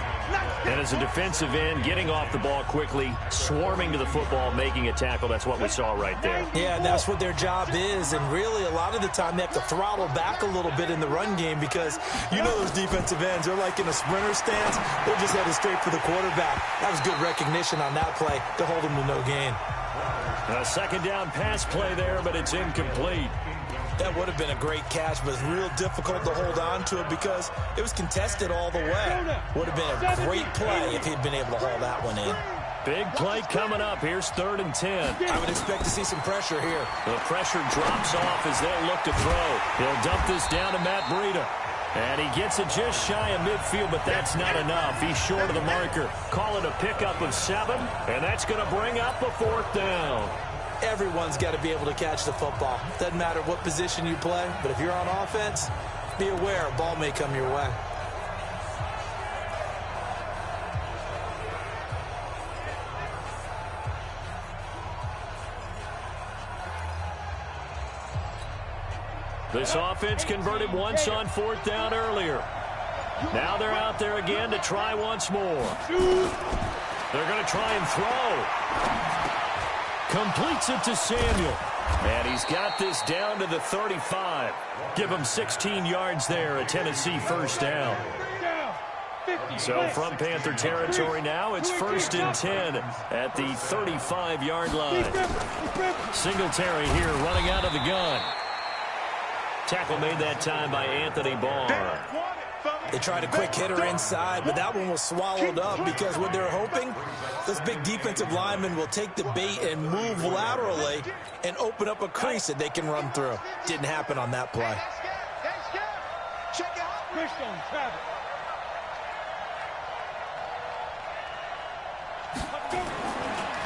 And as a defensive end, getting off the ball quickly, swarming to the football, making a tackle. That's what we saw right there. Yeah, that's what their job is. And really, a lot of the time, they have to throttle back a little bit in the run game because you know those defensive ends, they're like in a sprinter stance. They're just headed straight for the quarterback. That was good recognition on that play to hold them to no gain. A 2nd down pass play there, but it's incomplete. That would have been a great catch, but it's real difficult to hold on to it because it was contested all the way. Would have been a great play if he'd been able to haul that one in. Big play coming up. Here's 3rd and 10. I would expect to see some pressure here. The pressure drops off as they'll look to throw. He'll dump this down to Matt Breida. And he gets it just shy of midfield, but that's not enough. He's short of the marker. Call it a pickup of 7, and that's going to bring up a 4th down. Everyone's got to be able to catch the football. Doesn't matter what position you play, but if you're on offense, be aware a ball may come your way. This offense converted once on 4th down earlier. Now they're out there again to try once more. They're going to try and throw. Completes it to Samuel. And he's got this down to the 35. Give him 16 yards there, a Tennessee first down. So from Panther territory now, it's 1st and 10 at the 35-yard line. Singletary here running out of the gun. Tackle made that time by Anthony Barr. They tried a quick hitter inside, but that one was swallowed up because what they're hoping, those big defensive linemen will take the bait and move laterally and open up a crease that they can run through. Didn't happen on that play.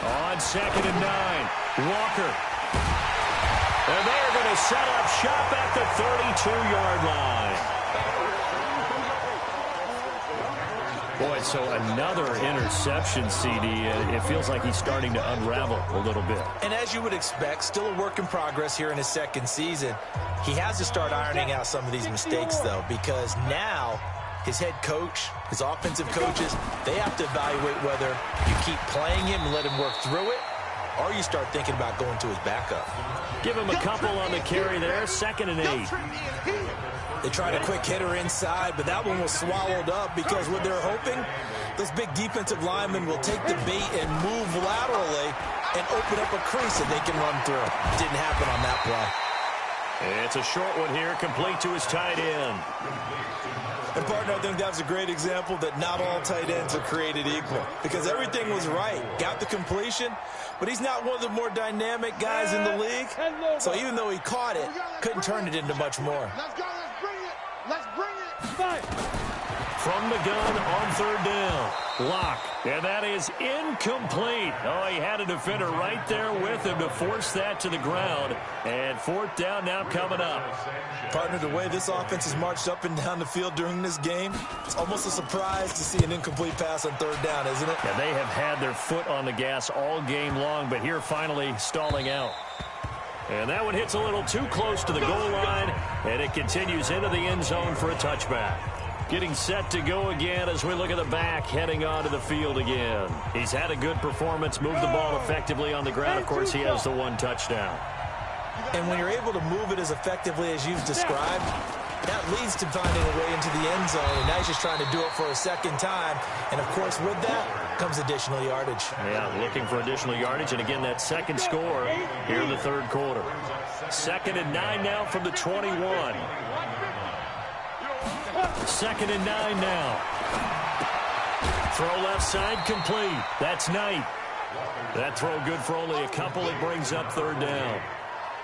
On 2nd and 9, Walker. And they're going to set up shop at the 32-yard line. Boy, so another interception, CD. It feels like he's starting to unravel a little bit. And as you would expect, still a work in progress here in his 2nd season. He has to start ironing out some of these mistakes, though, because now his head coach, his offensive coaches, they have to evaluate whether you keep playing him and let him work through it, or you start thinking about going to his backup. Give him a couple on the carry there, 2nd and 8. They tried a quick hitter inside, but that one was swallowed up because what they're hoping, those big defensive linemen will take the bait and move laterally and open up a crease that they can run through. Didn't happen on that play. It's a short one here, complete to his tight end. And, partner, I think that was a great example that not all tight ends are created equal because everything was right. Got the completion, but he's not one of the more dynamic guys in the league. So even though he caught it, couldn't turn it into much more. Let's go. Let's bring it. Let's bring it. From the gun on 3rd down. Block. And that is incomplete. Oh, he had a defender right there with him to force that to the ground. And 4th down now coming up. Partner, the way this offense has marched up and down the field during this game, it's almost a surprise to see an incomplete pass on 3rd down, isn't it? Yeah, they have had their foot on the gas all game long, but here finally stalling out. And that one hits a little too close to the goal line, and it continues into the end zone for a touchback. Getting set to go again as we look at the back, heading onto the field again. He's had a good performance, moved the ball effectively on the ground. Of course, he has the 1 touchdown. And when you're able to move it as effectively as you've described, that leads to finding a way into the end zone. And now he's just trying to do it for a 2nd time. And, of course, with that comes additional yardage. Yeah, looking for additional yardage. And, again, that 2nd score here in the 3rd quarter. 2nd and 9 now from the 21. 2nd and 9 now. Throw left side complete. That's Knight. That throw good for only a couple. It brings up 3rd down.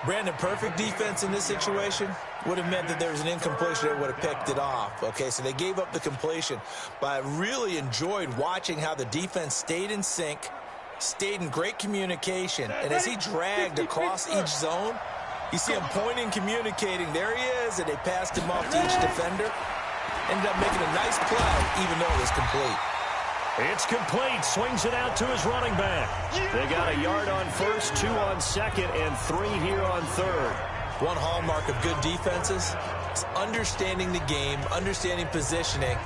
Brandon, perfect defense in this situation would have meant that there was an incompletion that would have picked it off. Okay, so they gave up the completion. But I really enjoyed watching how the defense stayed in sync, stayed in great communication. And as he dragged across each zone, you see him pointing, communicating. There he is, and they passed him off to each defender. Ended up making a nice play, even though it was complete. It's complete. Swings it out to his running back. They got a yard on 1st, 2 on 2nd, and 3 here on 3rd. One hallmark of good defenses is understanding the game, understanding positioning,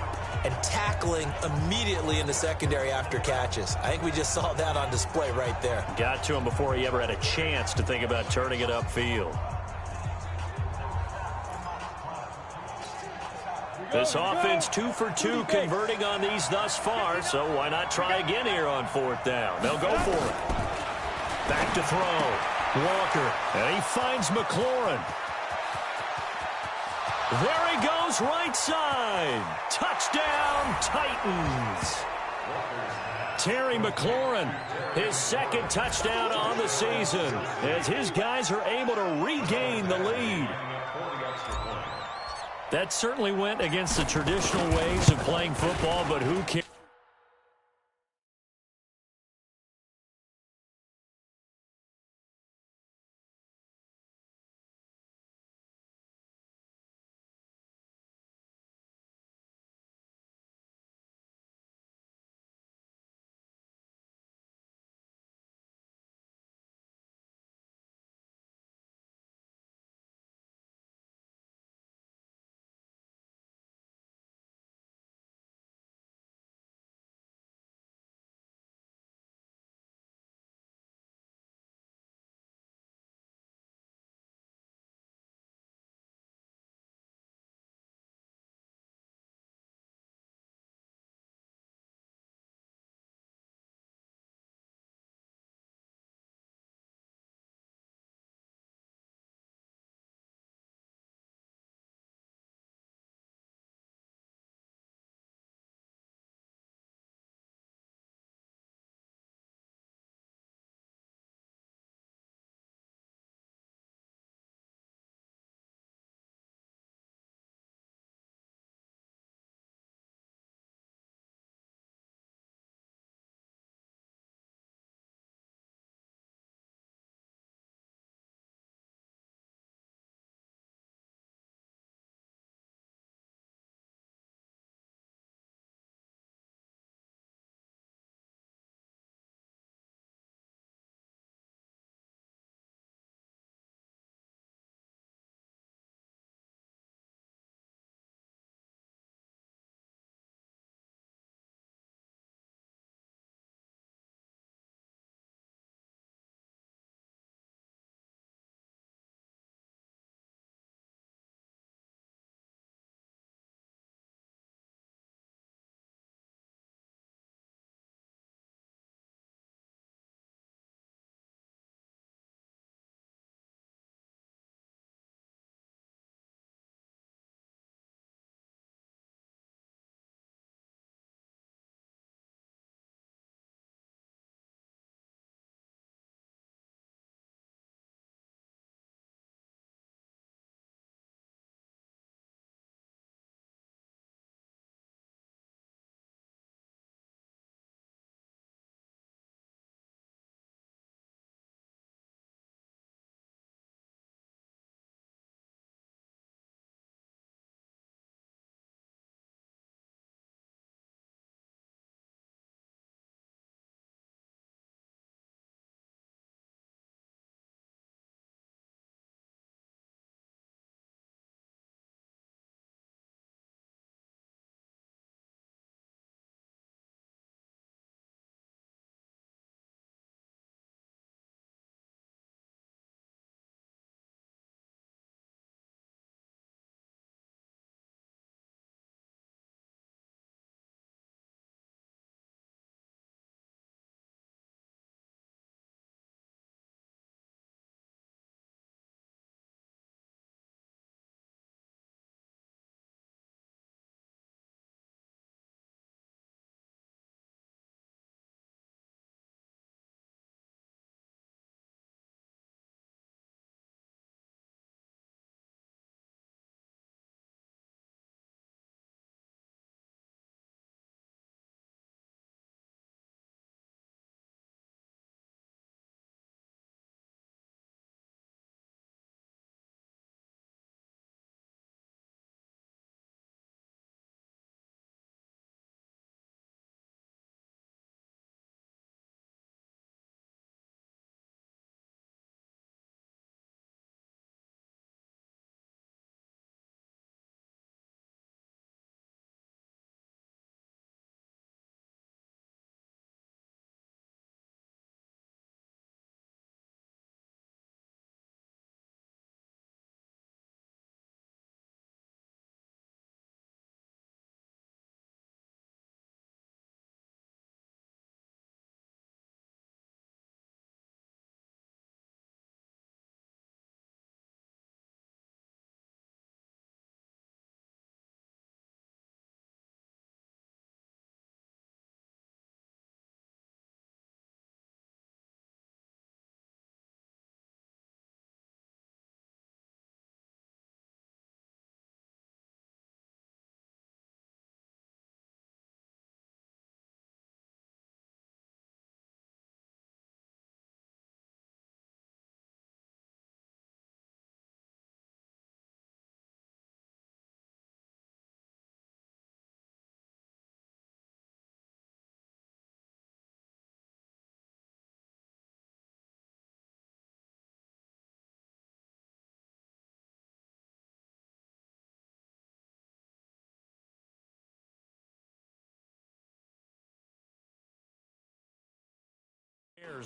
and tackling immediately in the secondary after catches. I think we just saw that on display right there. Got to him before he ever had a chance to think about turning it upfield. This offense 2 for 2 converting on these thus far, so why not try again here on 4th down? They'll go for it. Back to throw. Walker, and he finds McLaurin. There he goes, right side. Touchdown, Titans. Terry McLaurin, his 2nd touchdown on the season, as his guys are able to regain the lead. That certainly went against the traditional ways of playing football, but who cares?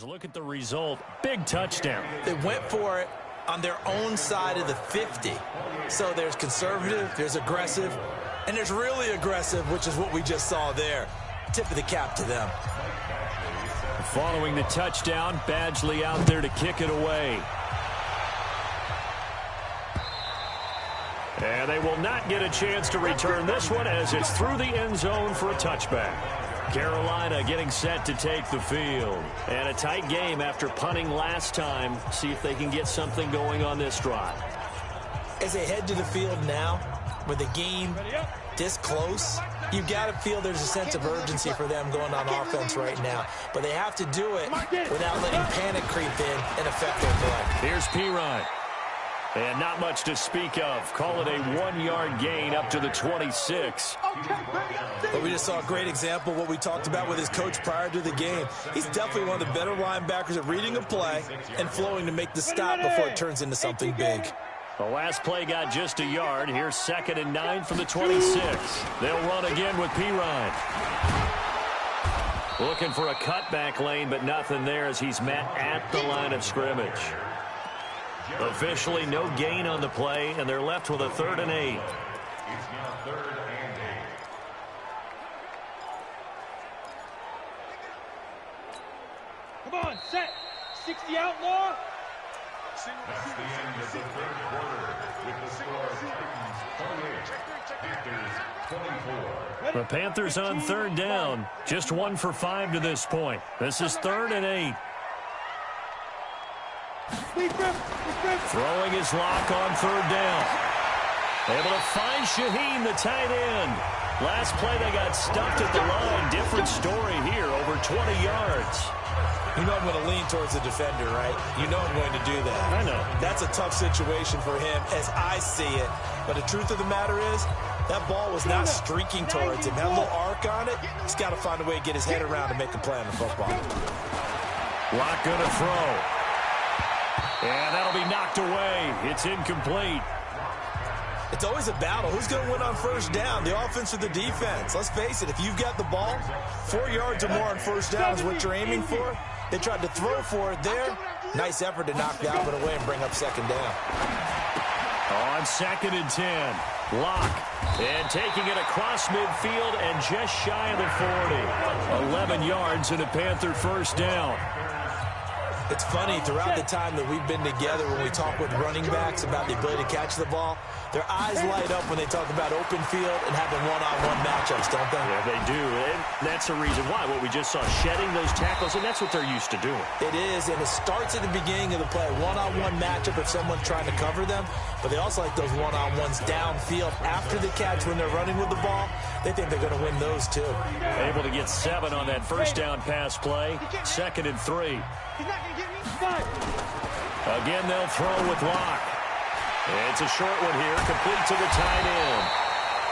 Look at the result. Big touchdown. They went for it on their own side of the 50. So there's conservative, there's aggressive, and there's really aggressive, which is what we just saw there. Tip of the cap to them. Following the touchdown, Badgley out there to kick it away. And they will not get a chance to return this one as it's through the end zone for a touchback. Carolina getting set to take the field. And a tight game after punting last time. See if they can get something going on this drive. As they head to the field now, with the game this close, you've got to feel there's a sense of urgency for them going on offense right now. But they have to do it without letting panic creep in and affect their play. Here's Pirine. And not much to speak of. Call it a 1-yard gain up to the 26. But we just saw a great example of what we talked about with his coach prior to the game. He's definitely one of the better linebackers at reading a play and flowing to make the stop before it turns into something big. The last play got just a yard. Here's 2nd and 9 from the 26. They'll run again with Pirine. Looking for a cutback lane, but nothing there as he's met at the line of scrimmage. Officially no gain on the play, and they're left with a 3rd and 8. It's now 3rd and 8. Come on, set. 60 outlaw. That's the end of the 3rd quarter with the score Titans 28, Panthers 24. The Panthers on 3rd down. Just 1 for 5 to this point. This is 3rd and 8. Throwing his lock on 3rd down. Able to find Shaheen, the tight end. Last play they got stuffed at the line. Different story here, over 20 yards. You know I'm going to lean towards the defender, right? You know I'm going to do that. I know. That's a tough situation for him as I see it. But the truth of the matter is, that ball was not streaking towards him. Had a little arc on it. He's got to find a way to get his head around and make a play on the football. Lock going to throw. And that'll be knocked away. It's incomplete. It's always a battle. Who's going to win on 1st down, the offense or the defense? Let's face it, if you've got the ball, 4 yards or more on 1st down is what you're aiming for. They tried to throw for it there. Nice effort to knock that one away and bring up 2nd down. On 2nd and 10, Lock. And taking it across midfield and just shy of the 40. 11 yards and a Panther 1st down. It's funny, throughout the time that we've been together, when we talk with running backs about the ability to catch the ball, their eyes light up when they talk about open field and having one-on-one matchups, don't they? Yeah, they do. And that's the reason why. What we just saw, shedding those tackles, and that's what they're used to doing. It is, and it starts at the beginning of the play. One-on-one matchup if someone's trying to cover them, but they also like those one-on-ones downfield after the catch when they're running with the ball. They think they're going to win those, too. Able to get 7 on that 1st down pass play. 2nd and 3. He's not going to get me. Again, they'll throw with Lock. It's a short one here, complete to the tight end.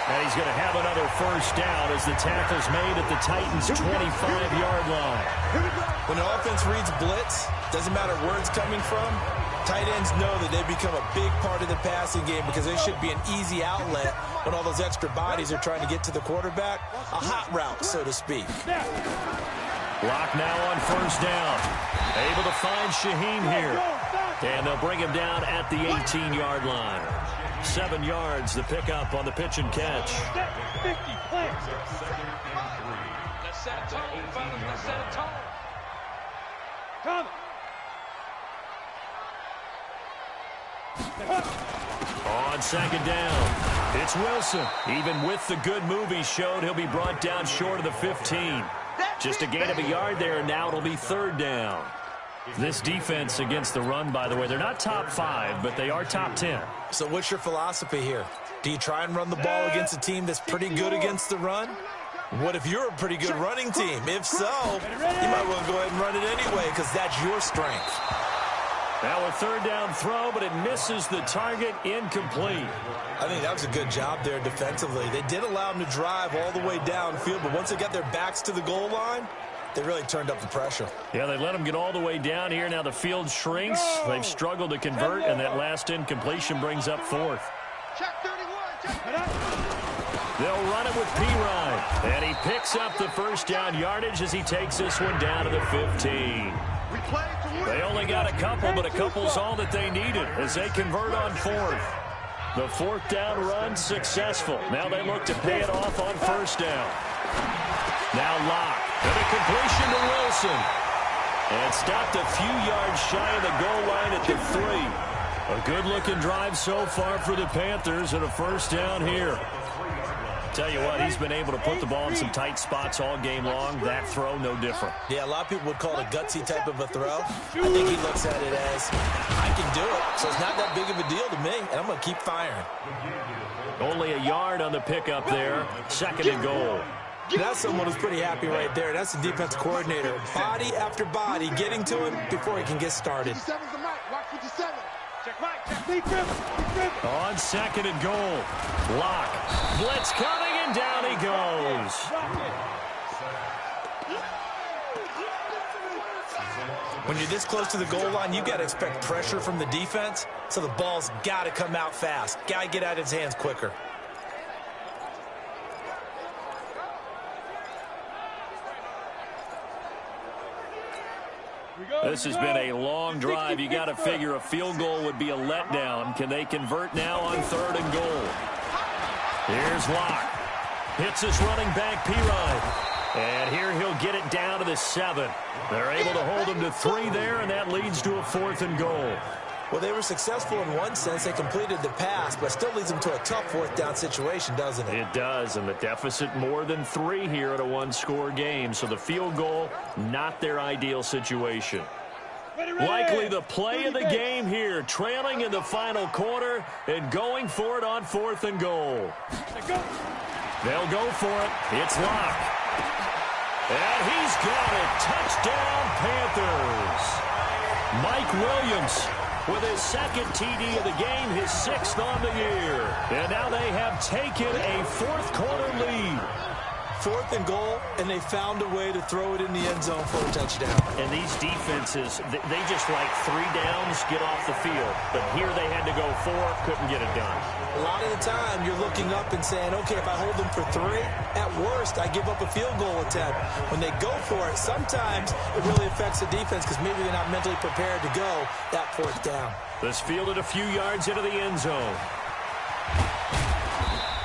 And he's going to have another 1st down as the tackle's made at the Titans' 25-yard line. When the offense reads blitz, doesn't matter where it's coming from, tight ends know that they become a big part of the passing game because they should be an easy outlet when all those extra bodies are trying to get to the quarterback. A hot route, so to speak. Lock now on 1st down. Able to find Shaheen here. And they'll bring him down at the 18-yard line. 7 yards, the pickup on the pitch and catch. 50, plant. Let's set a tone, fellas. Let's set a tone. Come. On 2nd down, it's Wilson. Even with the good move he showed, he'll be brought down short of the 15. Just a gain of a yard there, and now it'll be 3rd down. This defense against the run, by the way, they're not top 5, but they are top 10. So what's your philosophy here? Do you try and run the ball against a team that's pretty good against the run? What if you're a pretty good running team? If so, you might want to go ahead and run it anyway because that's your strength. Now a 3rd down throw, but it misses the target, incomplete. I think that was a good job there defensively. They did allow them to drive all the way downfield, but once they got their backs to the goal line, they really turned up the pressure. Yeah, they let them get all the way down here. Now the field shrinks. They've struggled to convert, and that last incompletion brings up 4th. Check 31. Check. They'll run it with P-Ryan. And he picks up the first down yardage as he takes this one down to the 15. They only got a couple, but a couple's all that they needed as they convert on fourth. The fourth down run successful. Now they look to pay it off on first down. Now Locke. And a completion to Wilson. And stopped a few yards shy of the goal line at the 3. A good-looking drive so far for the Panthers and a first down here. Tell you what, he's been able to put the ball in some tight spots all game long. That throw, no different. Yeah, a lot of people would call it a gutsy type of a throw. I think he looks at it as, I can do it, so it's not that big of a deal to me, and I'm going to keep firing. Only a yard on the pickup there. Second and goal. That's someone who's pretty happy right there. That's the defense coordinator. Body after body, getting to him before he can get started. On second and goal. Locke. Blitz coming, and down he goes. When you're this close to the goal line, you've got to expect pressure from the defense, so the ball's got to come out fast. Got to get out of his hands quicker. This has been a long drive. You got to figure a field goal would be a letdown. Can they convert now on third and goal? Here's Locke. Hits his running back, P-Ryan. And here he'll get it down to the 7. They're able to hold him to 3 there, and that leads to a fourth and goal. Well, they were successful in one sense. They completed the pass, but still leads them to a tough fourth down situation, doesn't it? It does, and the deficit more than 3 here at a one-score game. So the field goal, not their ideal situation. Likely the play of the game here, trailing in the final quarter and going for it on fourth and goal. They'll go for it. It's Locke. And he's got it. Touchdown, Panthers. Mike Williams with his second TD of the game, his 6th on the year. And now they have taken a fourth quarter lead. Fourth and goal, and they found a way to throw it in the end zone for a touchdown. And these defenses, they just like 3 downs, get off the field. But here they had to go 4, couldn't get it done. A lot of the time, you're looking up and saying, okay, if I hold them for 3, at worst, I give up a field goal attempt. When they go for it, sometimes it really affects the defense because maybe they're not mentally prepared to go that fourth down. This fielded a few yards into the end zone.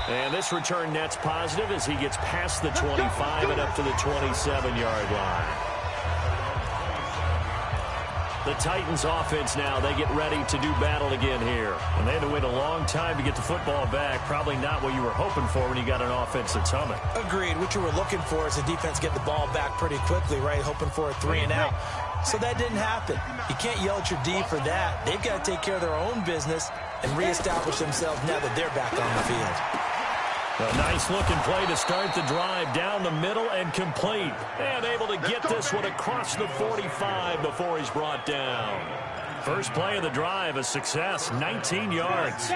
And this return net's positive as he gets past the 25 and up to the 27-yard line. The Titans offense now, they get ready to do battle again here. And they had to wait a long time to get the football back. Probably not what you were hoping for when you got an offense that's humming. Agreed. What you were looking for is the defense get the ball back pretty quickly, right? Hoping for a 3 and out. So that didn't happen. You can't yell at your D for that. They've got to take care of their own business and reestablish themselves now that they're back on the field. A nice-looking play to start the drive down the middle and complete. And able to get this one across the 45 before he's brought down. First play of the drive, a success, 19 yards.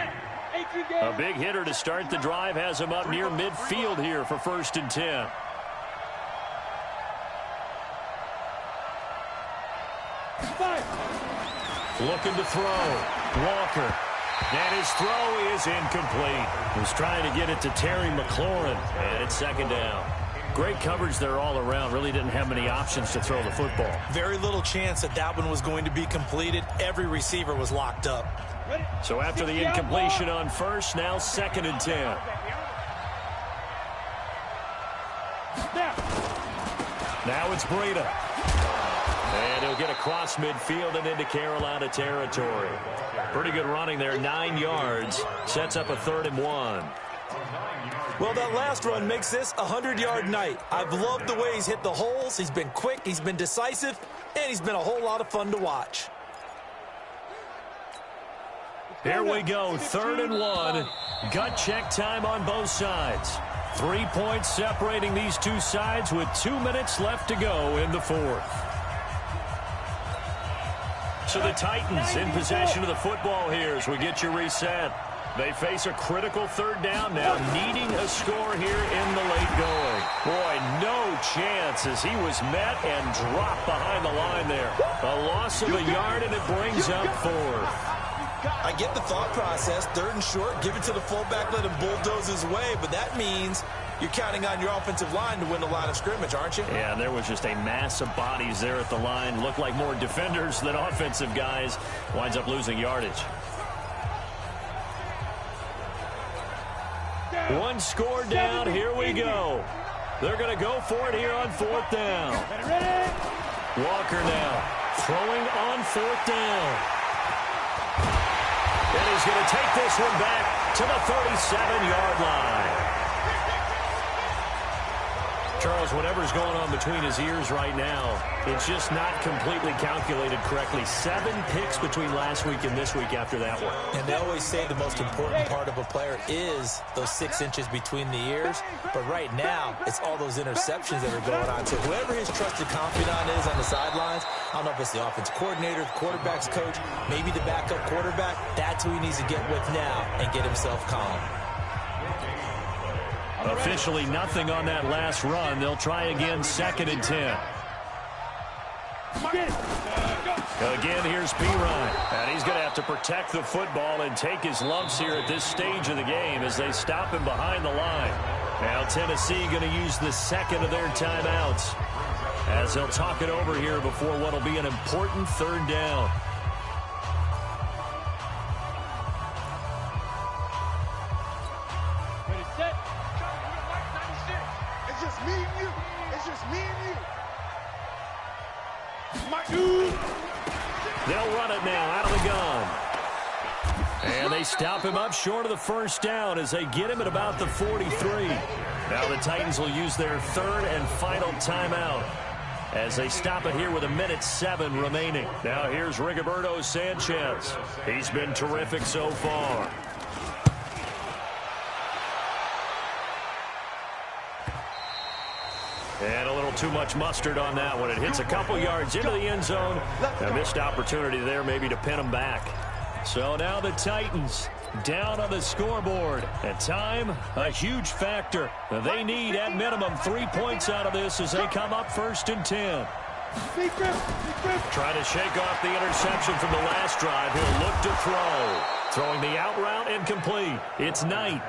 A big hitter to start the drive has him up near midfield here for 1st and 10. Looking to throw. Walker. And his throw is incomplete. He's trying to get it to Terry McLaurin. And it's 2nd down. Great coverage there all around. Really didn't have many options to throw the football. Very little chance that that one was going to be completed. Every receiver was locked up. So after the incompletion on first, now 2nd and 10. Now it's Breida. And he'll get across midfield and into Carolina territory. Pretty good running there, 9 yards. Sets up a 3rd and 1. Well, that last run makes this a 100-yard night. I've loved the way he's hit the holes. He's been quick, he's been decisive, and he's been a whole lot of fun to watch. Here we go, 3rd and 1. Gut check time on both sides. 3 points separating these two sides with 2 minutes left to go in the 4th. So the Titans in possession of the football here as we get you reset. They face a critical 3rd down now, needing a score here in the late going. Boy, no chance as he was met and dropped behind the line there. A loss of a yard, and it brings up 4th. I get the thought process. 3rd and short, give it to the fullback, let him bulldoze his way. But that means you're counting on your offensive line to win the line of scrimmage, aren't you? Yeah, there was just a mass of bodies there at the line. Looked like more defenders than offensive guys. Winds up losing yardage. One score down. Here we go. They're going to go for it here on 4th down. Walker now throwing on 4th down. And he's going to take this one back to the 37-yard line. Charles, whatever's going on between his ears right now, it's just not completely calculated correctly. 7 picks between last week and this week after that one. And they always say the most important part of a player is those 6 inches between the ears. But right now, it's all those interceptions that are going on. So whoever his trusted confidant is on the sidelines, I don't know if it's the offense coordinator, the quarterback's coach, maybe the backup quarterback, that's who he needs to get with now and get himself calm. Officially nothing on that last run. They'll try again, 2nd and 10. Again, here's P-Ryan. And he's going to have to protect the football and take his lumps here at this stage of the game as they stop him behind the line. Now Tennessee going to use the 2nd of their timeouts as they'll talk it over here before what will be an important 3rd down. They'll run it now out of the gun. And they stop him up short of the 1st down as they get him at about the 43. Now the Titans will use their 3rd and final timeout as they stop it here with 1:07 remaining. Now here's Rigoberto Sanchez. He's been terrific so far. And a little too much mustard on that one. It hits a couple yards into the end zone. A missed opportunity there maybe to pin them back. So now the Titans down on the scoreboard. And time, a huge factor. They need at minimum 3 points out of this as they come up 1st and 10. Trying to shake off the interception from the last drive. He'll look to throw. Throwing the out route incomplete. It's Knight.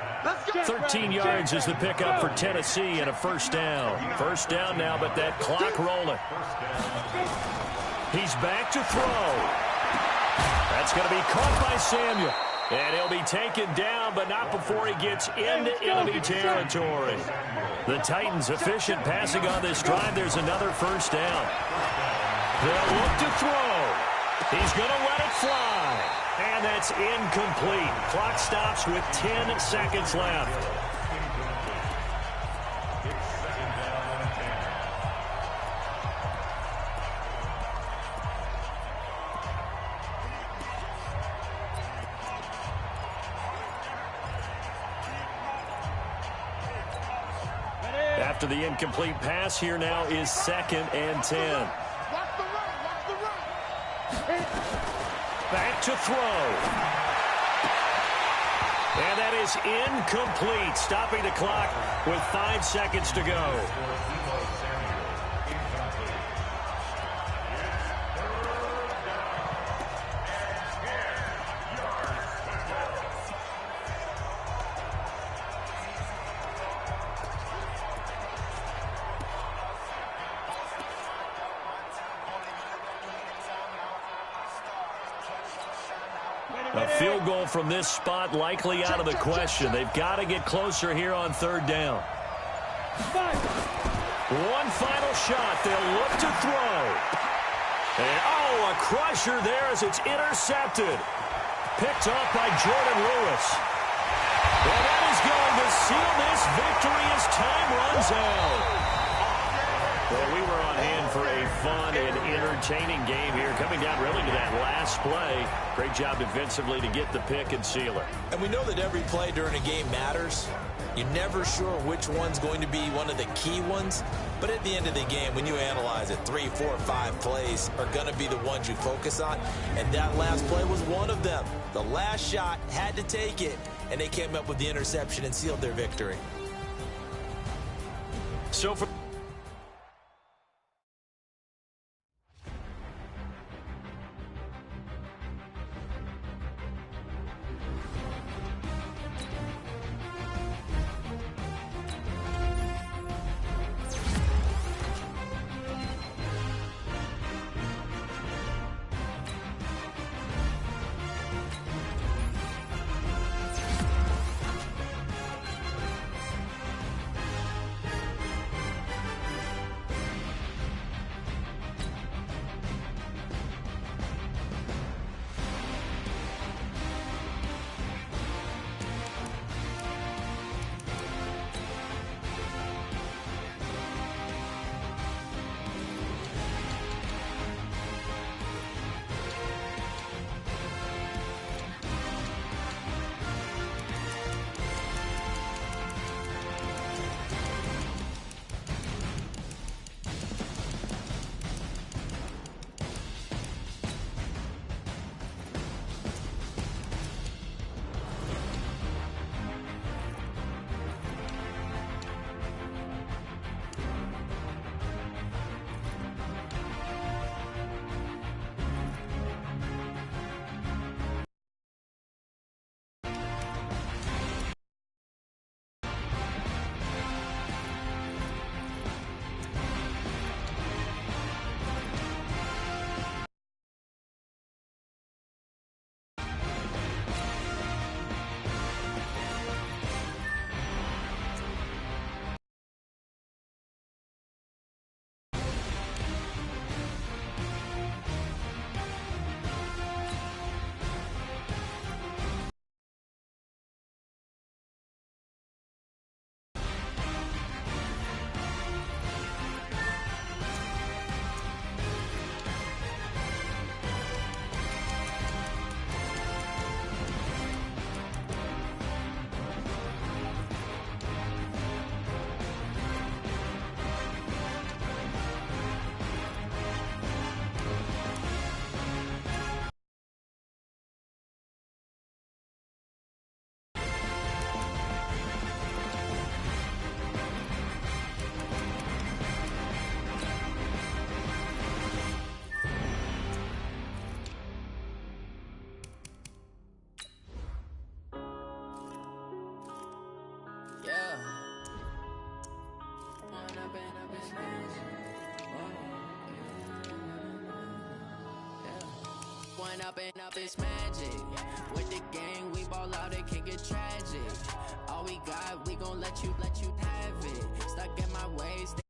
13 yards is the pickup for Tennessee and a 1st down. 1st down now, but that clock rolling. He's back to throw. That's going to be caught by Samuel. And he'll be taken down, but not before he gets into enemy territory. The Titans efficient passing on this drive. There's another 1st down. They'll look to throw. He's going to let it fly. And that's incomplete. Clock stops with 10 seconds left. After the incomplete pass, here now is 2nd and 10. Back to throw. And that is incomplete, stopping the clock with 5 seconds to go. A field goal from this spot likely out of the question. They've got to get closer here on 3rd down. One final shot. They'll look to throw. And, oh, a crusher there as it's intercepted. Picked off by Jordan Lewis. And that is going to seal this victory as time runs out. Well, we were on hand for a fun and entertaining game here, coming down really to that last play. Great job defensively to get the pick and seal it. And we know that every play during a game matters. You're never sure which one's going to be one of the key ones. But at the end of the game, when you analyze it, 3, 4, 5 plays are going to be the ones you focus on. And that last play was one of them. The last shot had to take it, and they came up with the interception and sealed their victory. So for Run up and up, it's magic. With the gang, we ball out, it can get tragic. All we got, we gon' let you have it. Stuck in my ways.